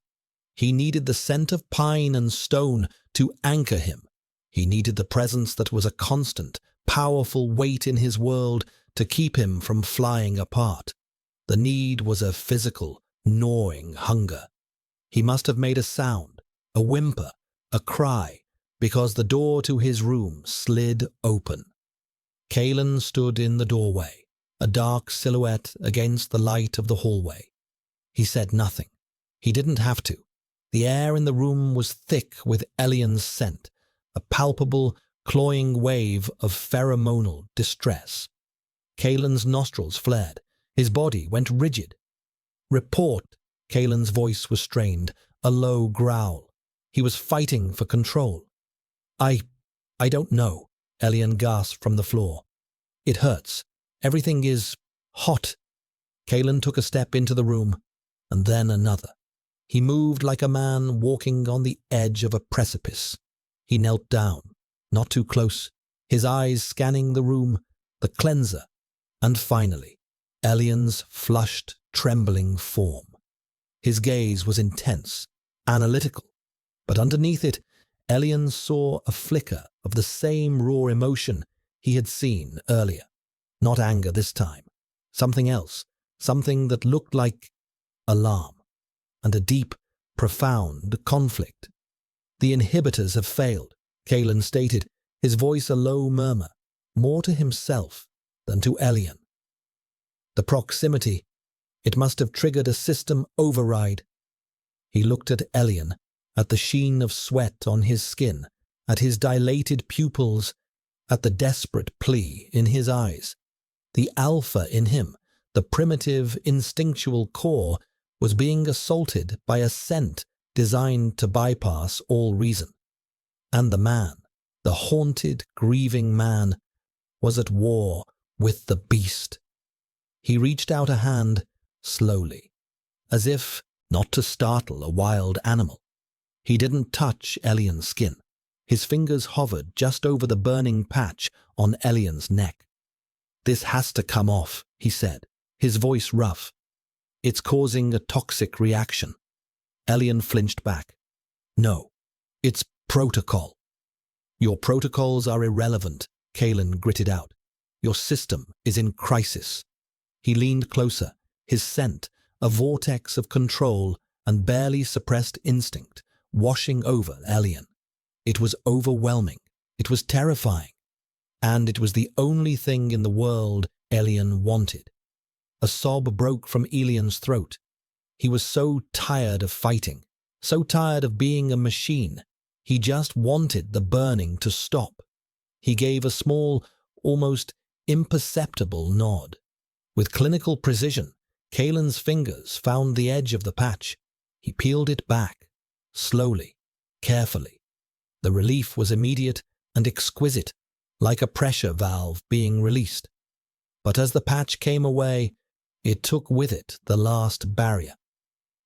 He needed the scent of pine and stone to anchor him. He needed the presence that was a constant, powerful weight in his world to keep him from flying apart. The need was a physical, gnawing hunger. He must have made a sound, a whimper, a cry, because the door to his room slid open. Kalen stood in the doorway, a dark silhouette against the light of the hallway. He said nothing. He didn't have to. The air in the room was thick with Elian's scent, a palpable, cloying wave of pheromonal distress. Kalen's nostrils flared. His body went rigid. "Report," Kalen's voice was strained, a low growl. He was fighting for control. I don't know," Elian gasped from the floor. "It hurts. Everything is hot." Kalen took a step into the room, and then another. He moved like a man walking on the edge of a precipice. He knelt down, not too close, his eyes scanning the room, the cleanser, and finally, Elian's flushed, trembling form. His gaze was intense, analytical, but underneath it, Elian saw a flicker of the same raw emotion he had seen earlier. Not anger this time. Something else. Something that looked like alarm. And a deep, profound conflict. "The inhibitors have failed," Kalen stated, his voice a low murmur, more to himself than to Elian. The proximity, it must have triggered a system override. He looked at Elian, at the sheen of sweat on his skin, at his dilated pupils, at the desperate plea in his eyes. The alpha in him, the primitive, instinctual core, was being assaulted by a scent designed to bypass all reason. And the man, the haunted, grieving man, was at war with the beast. He reached out a hand, slowly, as if not to startle a wild animal. He didn't touch Elian's skin. His fingers hovered just over the burning patch on Elian's neck. "This has to come off," he said, his voice rough. "It's causing a toxic reaction." Elian flinched back. "No, it's protocol." "Your protocols are irrelevant," Kalen gritted out. "Your system is in crisis." He leaned closer, his scent, a vortex of control and barely suppressed instinct, washing over Elian. It was overwhelming. It was terrifying. and it was the only thing in the world Elian wanted. A sob broke from Elian's throat. He was so tired of fighting, so tired of being a machine. He just wanted the burning to stop. He gave a small, almost imperceptible nod. With clinical precision, Kalen's fingers found the edge of the patch. He peeled it back, slowly, carefully. The relief was immediate and exquisite, like a pressure valve being released. But as the patch came away, it took with it the last barrier.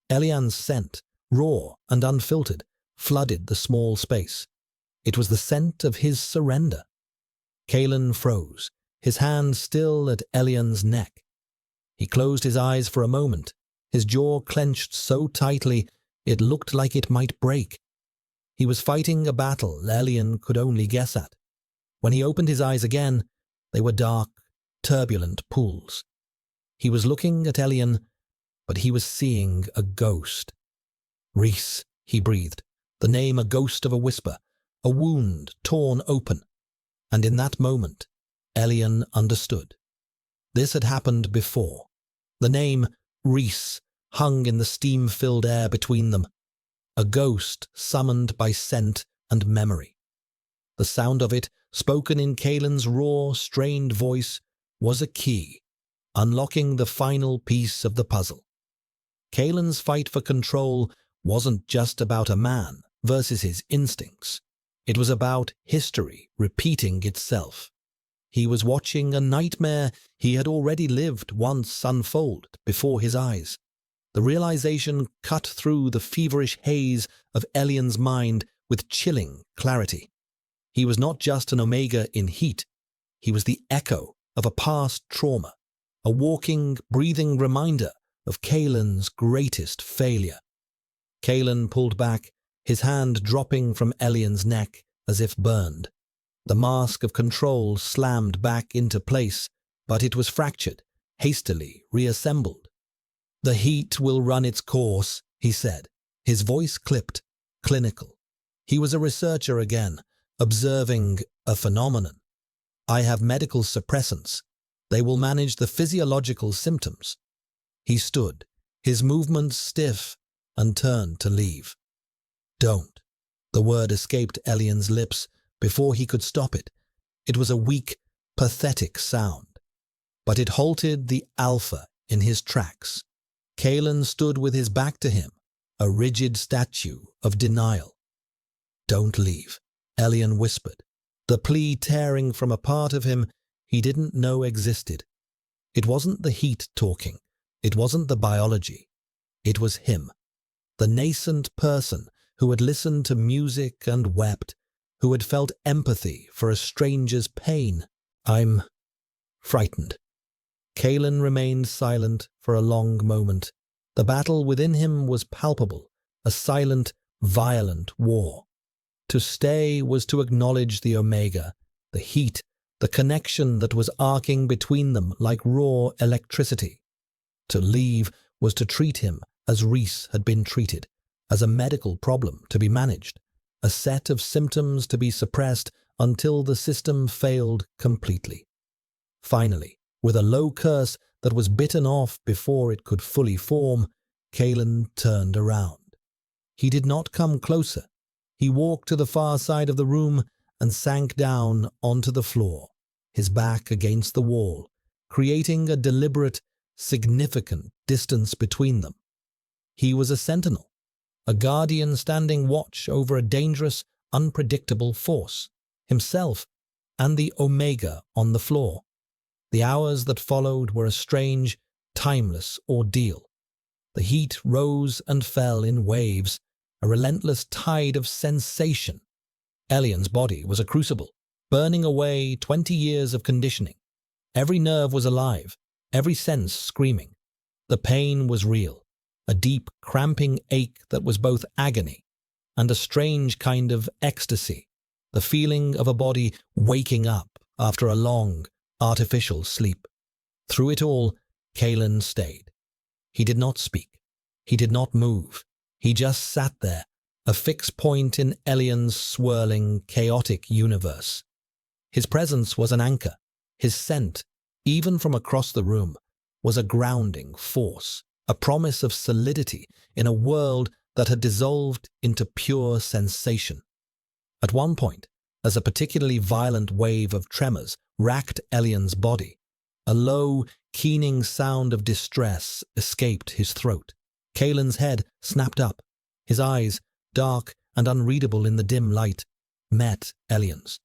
Elian's scent, raw and unfiltered, flooded the small space. It was the scent of his surrender. Kalen froze, his hand still at Elian's neck. He closed his eyes for a moment, his jaw clenched so tightly it looked like it might break. He was fighting a battle Elian could only guess at. When he opened his eyes again, they were dark, turbulent pools. He was looking at Elian, but he was seeing a ghost. "Reese," he breathed, the name a ghost of a whisper, a wound torn open. And in that moment, Elian understood. This had happened before. The name Reese hung in the steam-filled air between them, a ghost summoned by scent and memory. The sound of it, spoken in Kalen's raw, strained voice, was a key, unlocking the final piece of the puzzle. Kalen's fight for control wasn't just about a man versus his instincts. It was about history repeating itself. He was watching a nightmare he had already lived once unfold before his eyes. The realization cut through the feverish haze of Elian's mind with chilling clarity. He was not just an Omega in heat. He was the echo of a past trauma, a walking, breathing reminder of Kalen's greatest failure. Kalen pulled back, his hand dropping from Elian's neck as if burned. The mask of control slammed back into place, but it was fractured, hastily reassembled. "The heat will run its course," he said, his voice clipped, clinical. He was a researcher again, observing a phenomenon. "I have medical suppressants. They will manage the physiological symptoms." He stood, his movements stiff, and turned to leave. "Don't." The word escaped Elian's lips before he could stop it. It was a weak, pathetic sound. But it halted the alpha in his tracks. Kalen stood with his back to him, a rigid statue of denial. "Don't leave," Elian whispered, the plea tearing from a part of him he didn't know existed. It wasn't the heat talking. It wasn't the biology. It was him, the nascent person who had listened to music and wept, who had felt empathy for a stranger's pain. "I'm frightened." Kalen remained silent for a long moment. The battle within him was palpable, a silent, violent war. To stay was to acknowledge the Omega, the heat, the connection that was arcing between them like raw electricity. To leave was to treat him as Reese had been treated, as a medical problem to be managed, a set of symptoms to be suppressed until the system failed completely. Finally, with a low curse that was bitten off before it could fully form, Kalen turned around. He did not come closer. He walked to the far side of the room and sank down onto the floor, his back against the wall, creating a deliberate, significant distance between them. He was a sentinel, a guardian standing watch over a dangerous, unpredictable force, himself and the Omega on the floor. The hours that followed were a strange, timeless ordeal. The heat rose and fell in waves, a relentless tide of sensation. Elian's body was a crucible, burning away 20 years of conditioning. Every nerve was alive, every sense screaming. The pain was real, a deep, cramping ache that was both agony and a strange kind of ecstasy, the feeling of a body waking up after a long, artificial sleep. Through it all, Kalen stayed. He did not speak. He did not move. He just sat there, a fixed point in Elian's swirling, chaotic universe. His presence was an anchor. His scent, even from across the room, was a grounding force, a promise of solidity in a world that had dissolved into pure sensation. At one point, as a particularly violent wave of tremors racked Elian's body, a low, keening sound of distress escaped his throat. Kaelin's head snapped up. His eyes, dark and unreadable in the dim light, met Elian's.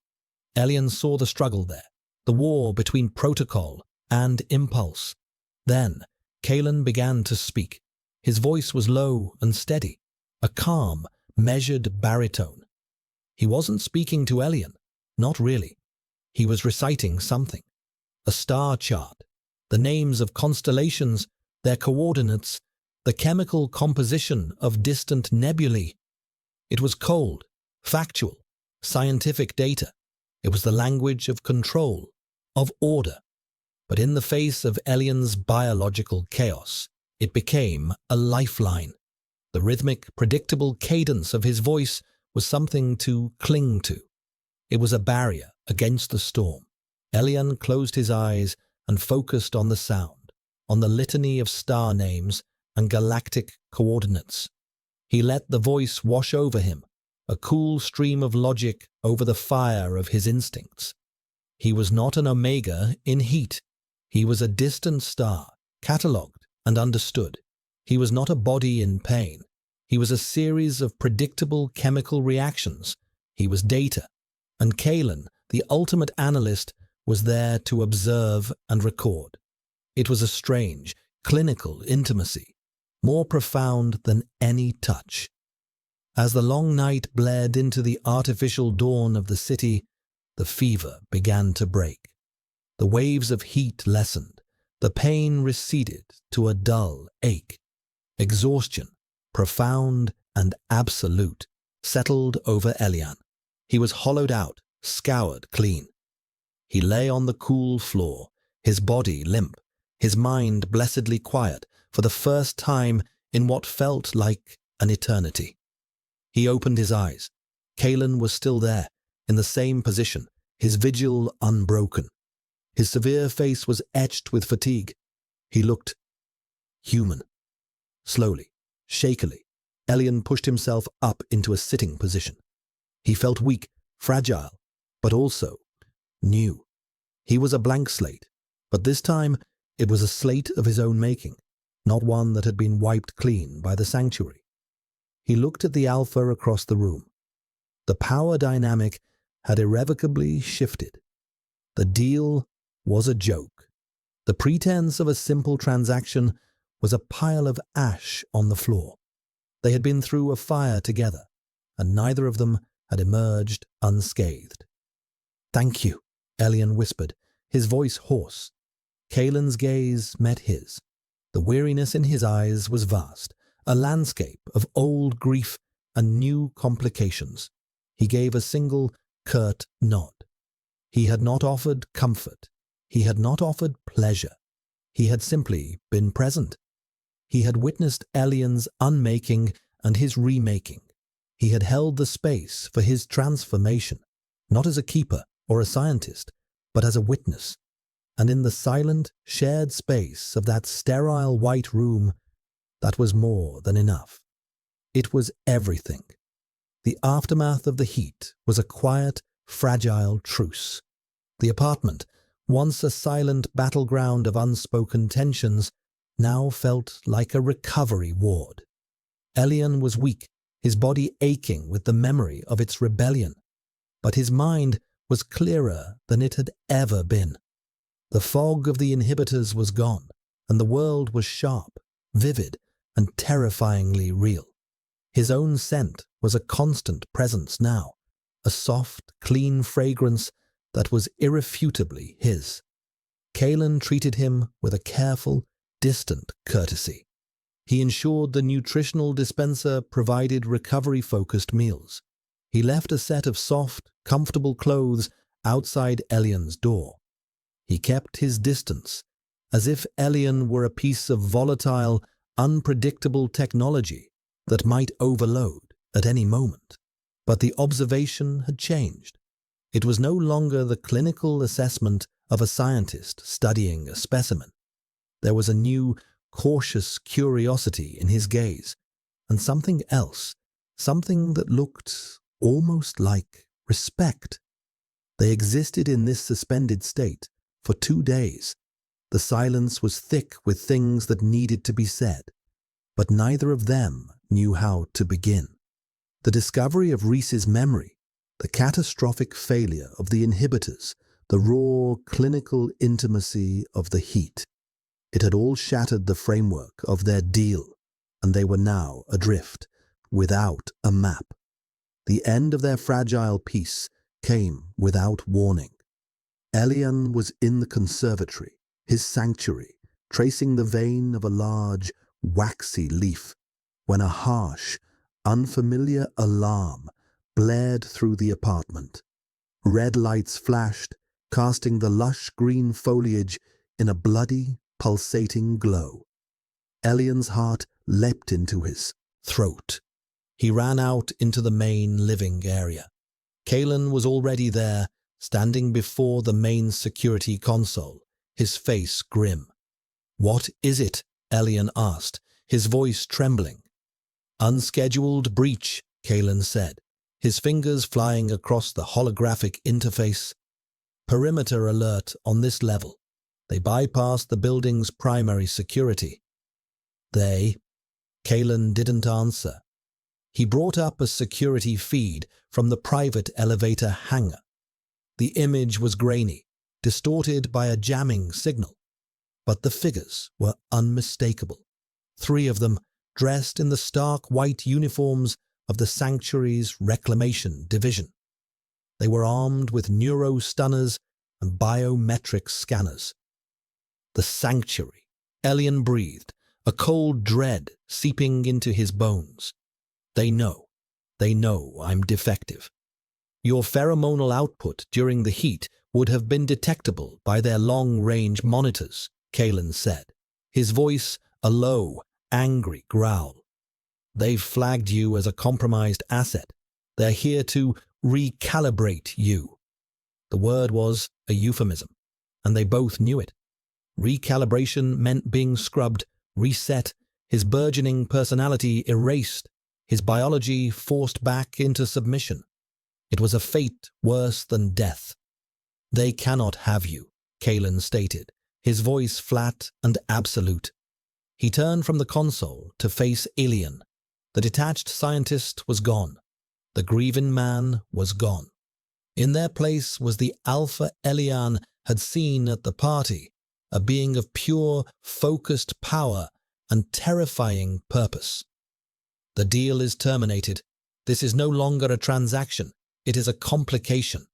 Elian saw the struggle there, the war between protocol and impulse. Then, Kaelin began to speak. His voice was low and steady, a calm, measured baritone. He wasn't speaking to Elian, not really. He was reciting something. A star chart, the names of constellations, their coordinates, the chemical composition of distant nebulae. It was cold, factual, scientific data. It was the language of control, of order. But in the face of Elian's biological chaos, it became a lifeline. The rhythmic, predictable cadence of his voice was something to cling to. It was a barrier against the storm. Elian closed his eyes and focused on the sound, on the litany of star names and galactic coordinates. He let the voice wash over him, a cool stream of logic over the fire of his instincts. He was not an Omega in heat. He was a distant star, catalogued and understood. He was not a body in pain. He was a series of predictable chemical reactions. He was data. And Kaelin, the ultimate analyst, was there to observe and record. It was a strange, clinical intimacy, more profound than any touch. As the long night bled into the artificial dawn of the city, the fever began to break. The waves of heat lessened. The pain receded to a dull ache. Exhaustion, profound and absolute, settled over Elian. He was hollowed out, scoured clean. He lay on the cool floor, his body limp, his mind blessedly quiet for the first time in what felt like an eternity. He opened his eyes. Kaelin was still there, in the same position, his vigil unbroken. His severe face was etched with fatigue. He looked human. Slowly, shakily, Elian pushed himself up into a sitting position. He felt weak, fragile, but also new. He was a blank slate, but this time it was a slate of his own making, not one that had been wiped clean by the sanctuary. He looked at the alpha across the room. The power dynamic had irrevocably shifted. The deal was a joke. The pretense of a simple transaction was a pile of ash on the floor. They had been through a fire together, and neither of them had emerged unscathed. "Thank you," Elian whispered, his voice hoarse. Kaelin's gaze met his. The weariness in his eyes was vast, a landscape of old grief and new complications. He gave a single, curt nod. He had not offered comfort. He had not offered pleasure. He had simply been present. He had witnessed Elian's unmaking and his remaking. He had held the space for his transformation, not as a keeper or a scientist, but as a witness. And in the silent, shared space of that sterile white room, that was more than enough. It was everything. The aftermath of the heat was a quiet, fragile truce. The apartment, once a silent battleground of unspoken tensions, now felt like a recovery ward. Elian was weak, his body aching with the memory of its rebellion, but his mind was clearer than it had ever been. The fog of the inhibitors was gone, and the world was sharp, vivid, and terrifyingly real. His own scent was a constant presence now, a soft, clean fragrance that was irrefutably his. Kaelin treated him with a careful, distant courtesy. He ensured the nutritional dispenser provided recovery-focused meals. He left a set of soft, comfortable clothes outside Elian's door. He kept his distance, as if Elian were a piece of volatile, unpredictable technology that might overload at any moment. But the observation had changed. It was no longer the clinical assessment of a scientist studying a specimen. There was a new, cautious curiosity in his gaze, and something else, something that looked almost like respect. They existed in this suspended state for 2 days. The silence was thick with things that needed to be said, but neither of them knew how to begin. The discovery of Reese's memory, the catastrophic failure of the inhibitors, the raw clinical intimacy of the heat. It had all shattered the framework of their deal, and they were now adrift, without a map. The end of their fragile peace came without warning. Elian was in the conservatory, his sanctuary, tracing the vein of a large, waxy leaf, when a harsh, unfamiliar alarm blared through the apartment. Red lights flashed, casting the lush green foliage in a bloody, pulsating glow. Elian's heart leapt into his throat. He ran out into the main living area. Kalen was already there, standing before the main security console, his face grim. "What is it?" Elian asked, his voice trembling. "Unscheduled breach," Kalen said, his fingers flying across the holographic interface. "Perimeter alert on this level. They bypassed the building's primary security." "They?" Kalen didn't answer. He brought up a security feed from the private elevator hangar. The image was grainy, distorted by a jamming signal, but the figures were unmistakable. 3 of them, dressed in the stark white uniforms of the Sanctuary's Reclamation Division. They were armed with neuro-stunners and biometric scanners. The Sanctuary, Elian breathed, a cold dread seeping into his bones. They know I'm defective. Your pheromonal output during the heat would have been detectable by their long-range monitors, Kalen said, his voice a low, angry growl. They've flagged you as a compromised asset. They're here to recalibrate you. The word was a euphemism, and they both knew it. Recalibration meant being scrubbed, reset, his burgeoning personality erased, his biology forced back into submission. It was a fate worse than death. They cannot have you, Kalen stated, his voice flat and absolute. He turned from the console to face Elian. The detached scientist was gone. The grieving man was gone. In their place was the alpha Elian had seen at the party, a being of pure, focused power and terrifying purpose. The deal is terminated. This is no longer a transaction. It is a complication.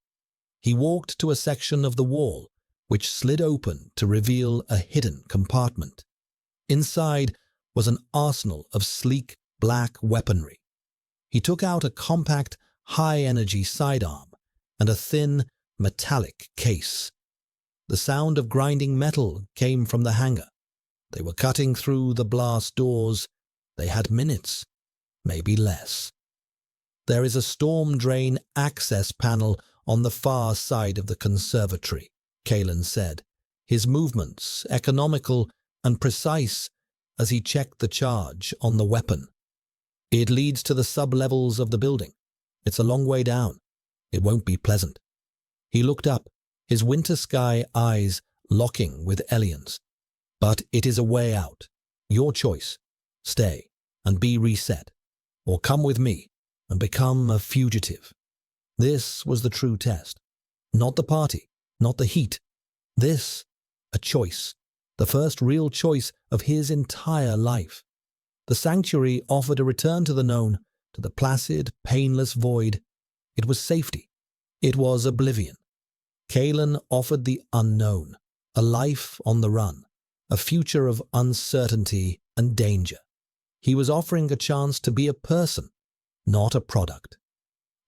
He walked to a section of the wall, which slid open to reveal a hidden compartment. Inside was an arsenal of sleek, black weaponry. He took out a compact, high-energy sidearm and a thin, metallic case. The sound of grinding metal came from the hangar. They were cutting through the blast doors. They had minutes, maybe less. There is a storm drain access panel on the far side of the conservatory, Kalen said, his movements economical and precise as he checked the charge on the weapon. It leads to the sub-levels of the building. It's a long way down. It won't be pleasant. He looked up, his winter sky eyes locking with Elian's. But it is a way out. Your choice. Stay and be reset, or come with me and become a fugitive. This was the true test. Not the party, not the heat. This, a choice. The first real choice of his entire life. The sanctuary offered a return to the known, to the placid, painless void. It was safety. It was oblivion. Kalen offered the unknown, a life on the run, a future of uncertainty and danger. He was offering a chance to be a person, not a product.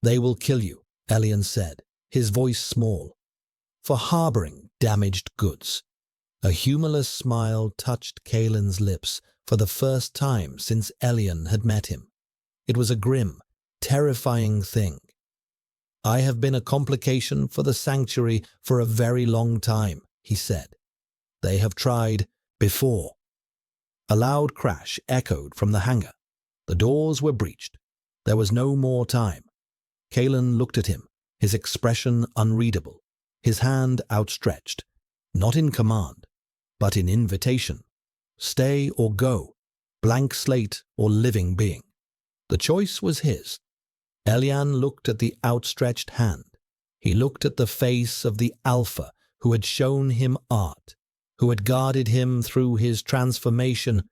They will kill you, Elian said, his voice small, for harboring damaged goods. A humorless smile touched Kalen's lips for the first time since Elian had met him. It was a grim, terrifying thing. I have been a complication for the sanctuary for a very long time, he said. They have tried before. A loud crash echoed from the hangar. The doors were breached. There was no more time. Kalen looked at him, his expression unreadable, his hand outstretched, not in command, but in invitation. Stay or go, blank slate or living being. The choice was his. Elian looked at the outstretched hand. He looked at the face of the Alpha who had shown him art, who had guarded him through his transformation,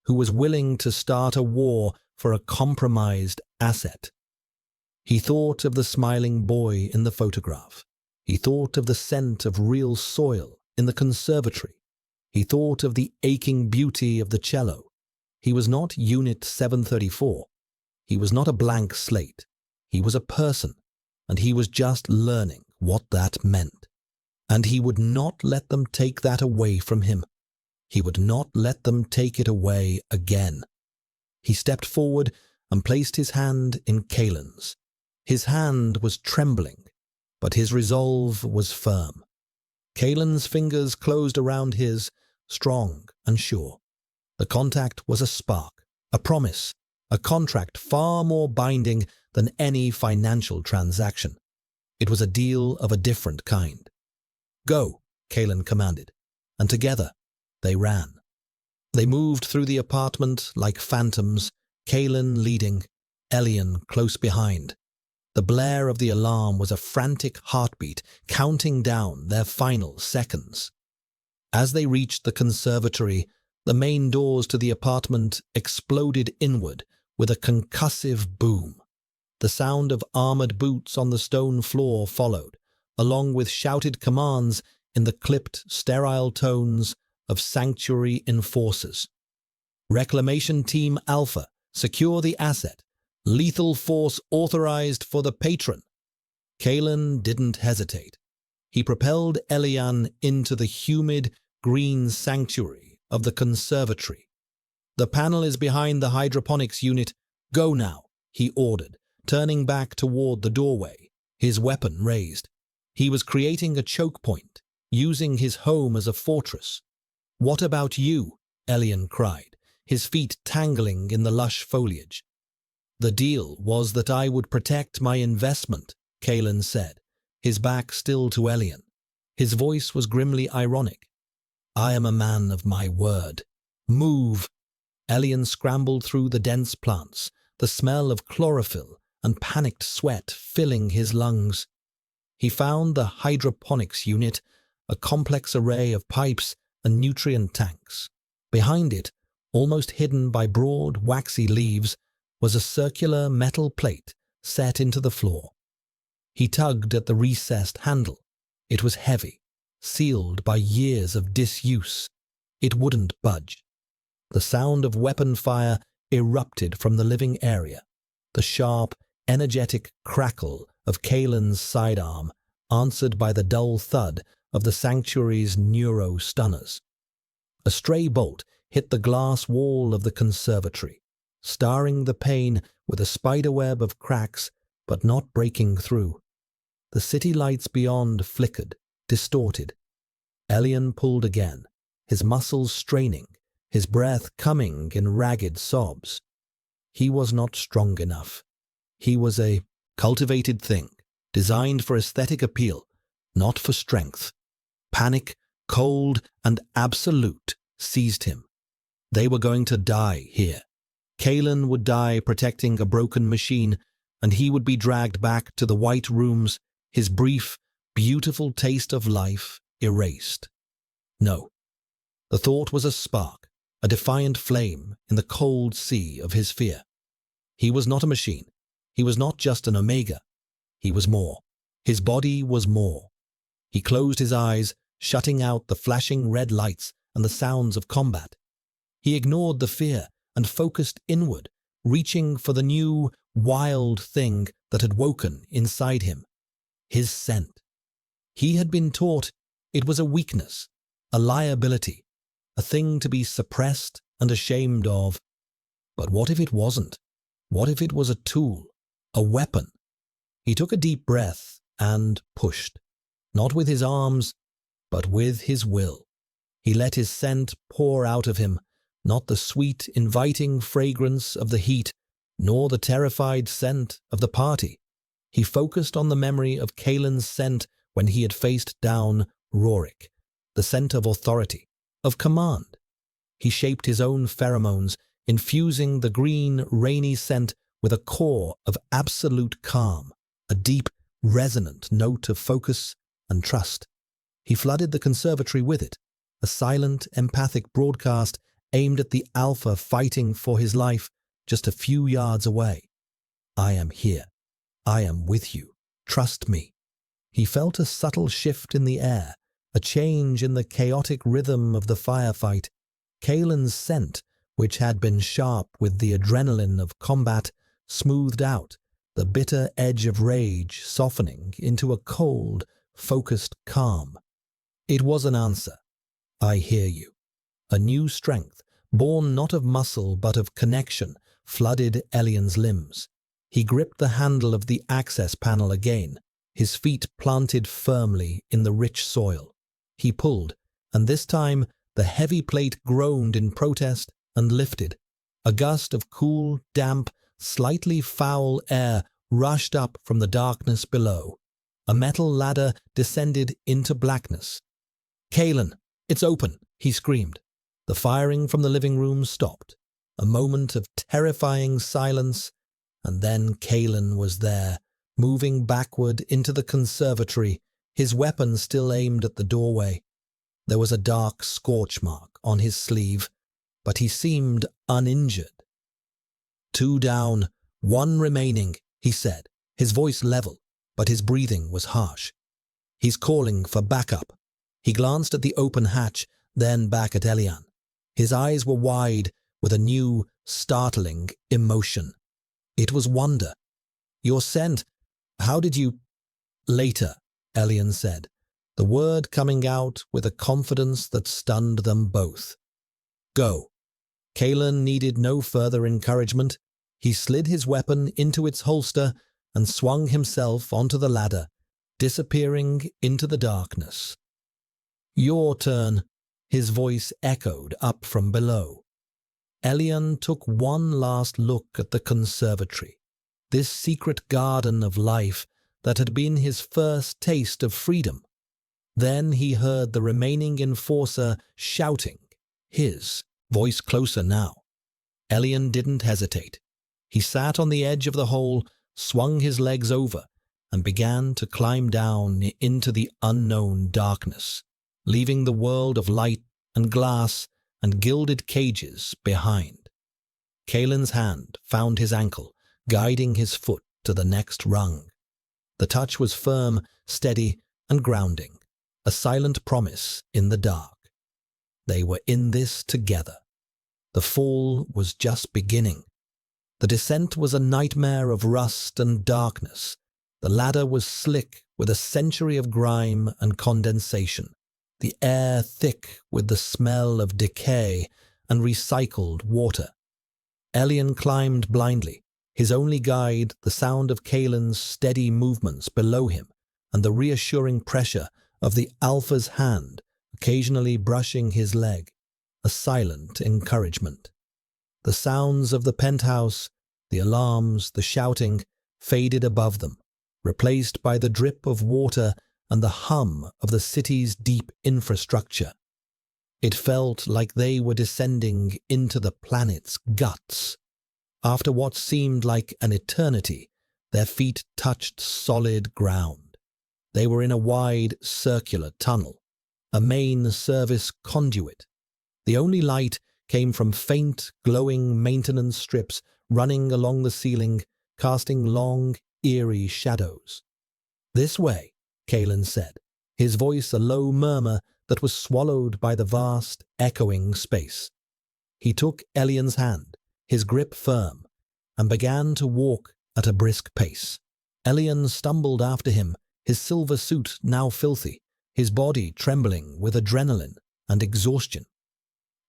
who was willing to start a war for a compromised asset. He thought of the smiling boy in the photograph. He thought of the scent of real soil in the conservatory. He thought of the aching beauty of the cello. He was not Unit 734. He was not a blank slate. He was a person, and he was just learning what that meant. And he would not let them take that away from him. He would not let them take it away again. He stepped forward and placed his hand in Kalen's. His hand was trembling, but his resolve was firm. Kalen's fingers closed around his, strong and sure. The contact was a spark, a promise, a contract far more binding than any financial transaction. It was a deal of a different kind. Go, Kalen commanded, and together they ran. They moved through the apartment like phantoms, Kalen leading, Elian close behind. The blare of the alarm was a frantic heartbeat counting down their final seconds. As they reached the conservatory, the main doors to the apartment exploded inward with a concussive boom. The sound of armored boots on the stone floor followed, along with shouted commands in the clipped, sterile tones of sanctuary enforcers. Reclamation Team Alpha, secure the asset. Lethal force authorized for the patron. Kalen didn't hesitate. He propelled Elian into the humid, green sanctuary of the conservatory. The panel is behind the hydroponics unit. Go now, he ordered, turning back toward the doorway, his weapon raised. He was creating a choke point, using his home as a fortress. What about you? Elian cried, his feet tangling in the lush foliage. The deal was that I would protect my investment, Kalen said, his back still to Elian. His voice was grimly ironic. I am a man of my word. Move! Elian scrambled through the dense plants, the smell of chlorophyll and panicked sweat filling his lungs. He found the hydroponics unit, a complex array of pipes and nutrient tanks. Behind it, almost hidden by broad, waxy leaves, was a circular metal plate set into the floor. He tugged at the recessed handle. It was heavy, sealed by years of disuse. It wouldn't budge. The sound of weapon fire erupted from the living area, the sharp, energetic crackle of Kalen's sidearm, answered by the dull thud of the sanctuary's neuro-stunners. A stray bolt hit the glass wall of the conservatory, starring the pane with a spiderweb of cracks, but not breaking through. The city lights beyond flickered, distorted. Elian pulled again, his muscles straining, his breath coming in ragged sobs. He was not strong enough. He was a cultivated thing, designed for aesthetic appeal, not for strength. Panic, cold, and absolute seized him. They were going to die here. Kalen would die protecting a broken machine, and he would be dragged back to the white rooms, his brief, beautiful taste of life erased. No. The thought was a spark, a defiant flame in the cold sea of his fear. He was not a machine. He was not just an Omega. He was more. His body was more. He closed his eyes, shutting out the flashing red lights and the sounds of combat. He ignored the fear and focused inward, reaching for the new, wild thing that had woken inside him. His scent. He had been taught it was a weakness, a liability, a thing to be suppressed and ashamed of. But what if it wasn't? What if it was a tool, a weapon? He took a deep breath and pushed, not with his arms, but with his will. He let his scent pour out of him, not the sweet, inviting fragrance of the heat, nor the terrified scent of the party. He focused on the memory of Kalen's scent when he had faced down Rorik, the scent of authority, of command. He shaped his own pheromones, infusing the green, rainy scent with a core of absolute calm, a deep, resonant note of focus and trust. He flooded the conservatory with it, a silent, empathic broadcast aimed at the alpha fighting for his life just a few yards away. I am here. I am with you. Trust me. He felt a subtle shift in the air, a change in the chaotic rhythm of the firefight. Kalen's scent, which had been sharp with the adrenaline of combat, smoothed out, the bitter edge of rage softening into a cold, focused calm. It was an answer. I hear you. A new strength, born not of muscle but of connection, flooded Elian's limbs. He gripped the handle of the access panel again, his feet planted firmly in the rich soil. He pulled, and this time the heavy plate groaned in protest and lifted. A gust of cool, damp, slightly foul air rushed up from the darkness below. A metal ladder descended into blackness. "Kalen, it's open!" he screamed. The firing from the living room stopped. A moment of terrifying silence, and then Kalen was there, moving backward into the conservatory, his weapon still aimed at the doorway. There was a dark scorch mark on his sleeve, but he seemed uninjured. "Two down, one remaining," he said, his voice level, but his breathing was harsh. "He's calling for backup." He glanced at the open hatch, then back at Elian. His eyes were wide with a new, startling emotion. It was wonder. "Your scent, how did you—" "Later," Elian said, the word coming out with a confidence that stunned them both. "Go." Kalen needed no further encouragement. He slid his weapon into its holster and swung himself onto the ladder, disappearing into the darkness. "Your turn," his voice echoed up from below. Elian took one last look at the conservatory, this secret garden of life that had been his first taste of freedom. Then he heard the remaining enforcer shouting, his voice closer now. Elian didn't hesitate. He sat on the edge of the hole, swung his legs over, and began to climb down into the unknown darkness, leaving the world of light and glass and gilded cages behind. Kalen's hand found his ankle, guiding his foot to the next rung. The touch was firm, steady, and grounding, a silent promise in the dark. They were in this together. The fall was just beginning. The descent was a nightmare of rust and darkness. The ladder was slick with a century of grime and condensation, the air thick with the smell of decay and recycled water. Elian climbed blindly, his only guide the sound of Kalen's steady movements below him and the reassuring pressure of the alpha's hand occasionally brushing his leg, a silent encouragement. The sounds of the penthouse, the alarms, the shouting, faded above them, replaced by the drip of water and the hum of the city's deep infrastructure. It felt like they were descending into the planet's guts. After what seemed like an eternity, their feet touched solid ground. They were in a wide, circular tunnel, a main service conduit. The only light came from faint, glowing maintenance strips running along the ceiling, casting long, eerie shadows. "This way," Kalen said, his voice a low murmur that was swallowed by the vast, echoing space. He took Elian's hand, his grip firm, and began to walk at a brisk pace. Elian stumbled after him, his silver suit now filthy, his body trembling with adrenaline and exhaustion.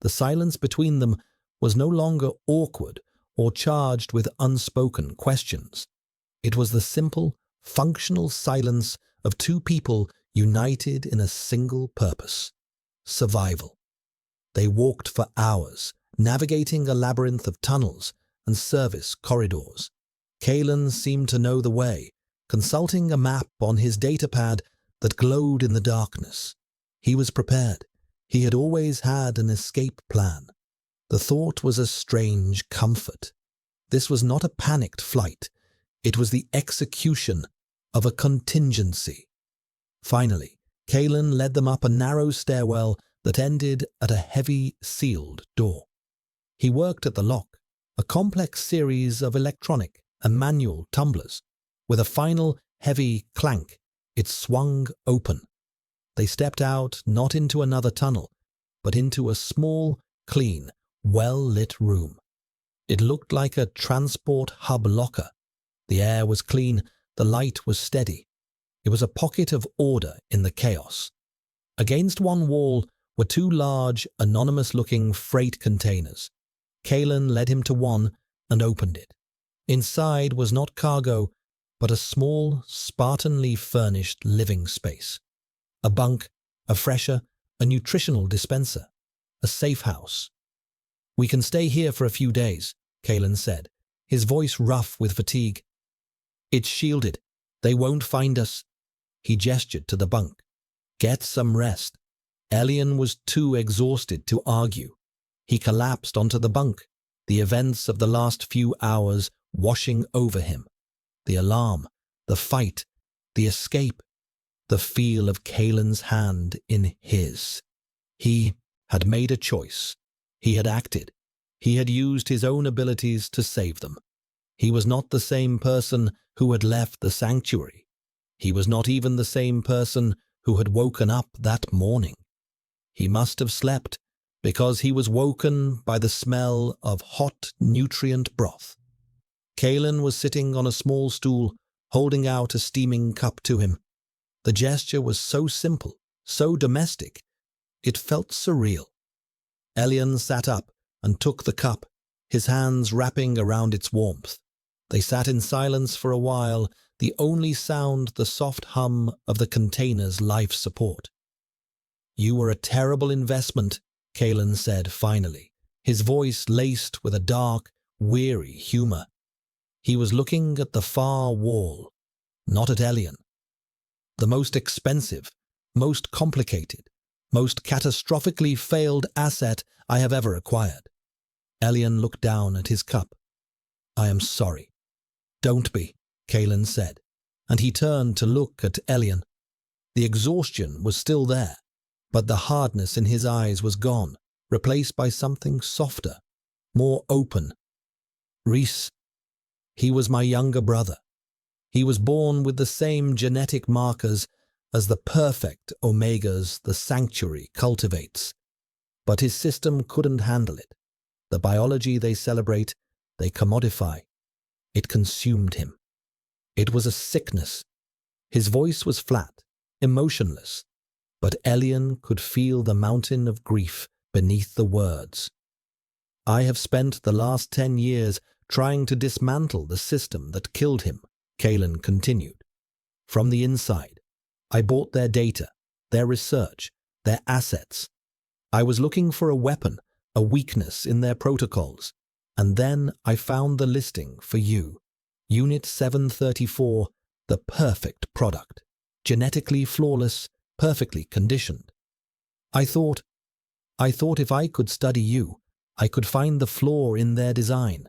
The silence between them was no longer awkward or charged with unspoken questions. It was the simple, functional silence of two people united in a single purpose: survival. They walked for hours, navigating a labyrinth of tunnels and service corridors. Kalen seemed to know the way, consulting a map on his datapad that glowed in the darkness. He was prepared. He had always had an escape plan. The thought was a strange comfort. This was not a panicked flight. It was the execution of a contingency. Finally, Kalen led them up a narrow stairwell that ended at a heavy, sealed door. He worked at the lock, a complex series of electronic and manual tumblers. With a final, heavy clank, it swung open. They stepped out not into another tunnel, but into a small, clean, well-lit room. It looked like a transport hub locker. The air was clean, the light was steady. It was a pocket of order in the chaos. Against one wall were two large, anonymous-looking freight containers. Kalen led him to one and opened it. Inside was not cargo, but a small, Spartanly furnished living space. A bunk, a fresher, a nutritional dispenser, a safe house. "We can stay here for a few days," Kalen said, his voice rough with fatigue. "It's shielded. They won't find us." He gestured to the bunk. "Get some rest." Elian was too exhausted to argue. He collapsed onto the bunk, the events of the last few hours washing over him. The alarm, the fight, the escape, the feel of Kalen's hand in his. He had made a choice. He had acted. He had used his own abilities to save them. He was not the same person who had left the sanctuary. He was not even the same person who had woken up that morning. He must have slept because he was woken by the smell of hot nutrient broth. Kalen was sitting on a small stool, holding out a steaming cup to him. The gesture was so simple, so domestic, it felt surreal. Elian sat up and took the cup, his hands wrapping around its warmth. They sat in silence for a while, the only sound the soft hum of the container's life support. "You were a terrible investment," Kalen said finally, his voice laced with a dark, weary humor. He was looking at the far wall, not at Elian. "The most expensive, most complicated, most catastrophically failed asset I have ever acquired." Elian looked down at his cup. "I am sorry." "Don't be," Kalen said, and he turned to look at Elian. The exhaustion was still there, but the hardness in his eyes was gone, replaced by something softer, more open. "Reese, he was my younger brother. He was born with the same genetic markers as the perfect Omegas the sanctuary cultivates. But his system couldn't handle it. The biology they celebrate, they commodify. It consumed him. It was a sickness." His voice was flat, emotionless, but Elian could feel the mountain of grief beneath the words. "I have spent the last 10 years trying to dismantle the system that killed him," Kalen continued. "From the inside, I bought their data, their research, their assets. I was looking for a weapon, a weakness in their protocols, and then I found the listing for you. Unit 734, the perfect product, genetically flawless, perfectly conditioned. I thought if I could study you, I could find the flaw in their design.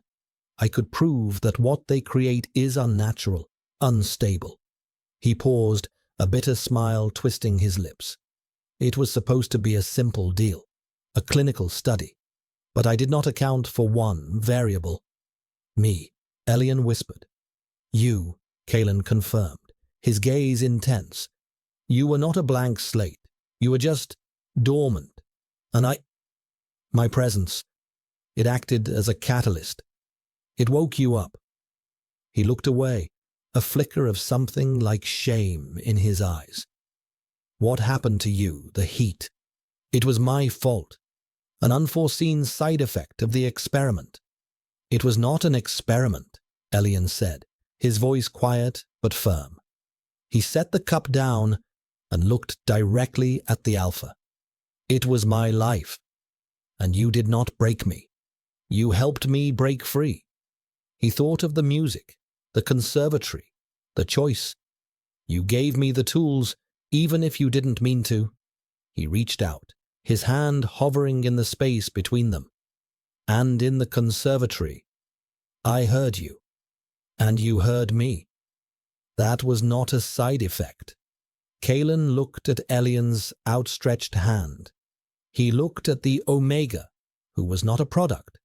I could prove that what they create is unnatural, unstable." He paused, a bitter smile twisting his lips. "It was supposed to be a simple deal, a clinical study, but I did not account for one variable. Me," Elian whispered. "You," Kalen confirmed, his gaze intense. "You were not a blank slate. You were just dormant. And my presence, it acted as a catalyst. It woke you up." He looked away, a flicker of something like shame in his eyes. "What happened to you, the heat? It was my fault. An unforeseen side effect of the experiment." "It was not an experiment," Elian said, his voice quiet but firm. He set the cup down and looked directly at the Alpha. It was my life, and you did not break me. You helped me break free. He thought of the music, the conservatory, the choice. You gave me the tools, even if you didn't mean to. He reached out, his hand hovering in the space between them. And in the conservatory, I heard you, and you heard me. That was not a side effect. Kalen looked at Elian's outstretched hand. He looked at the Omega, who was not a product,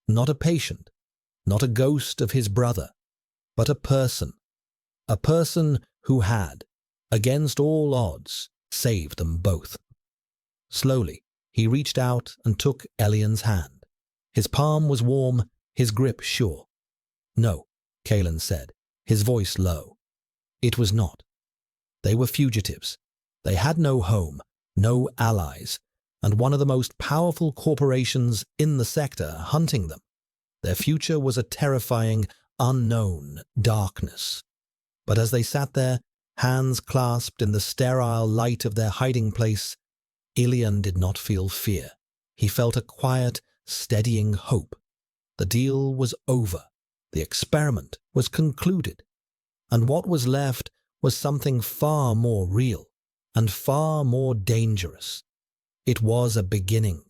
not a patient, not a ghost of his brother, but a person who had, against all odds, saved them both. Slowly, he reached out and took Elian's hand. His palm was warm, his grip sure. No, Kalen said, his voice low. It was not. They were fugitives. They had no home, no allies, and one of the most powerful corporations in the sector hunting them. Their future was a terrifying, unknown darkness. But as they sat there, hands clasped in the sterile light of their hiding place, Elian did not feel fear. He felt a quiet, steadying hope. The deal was over. The experiment was concluded. And what was left was something far more real and far more dangerous. It was a beginning.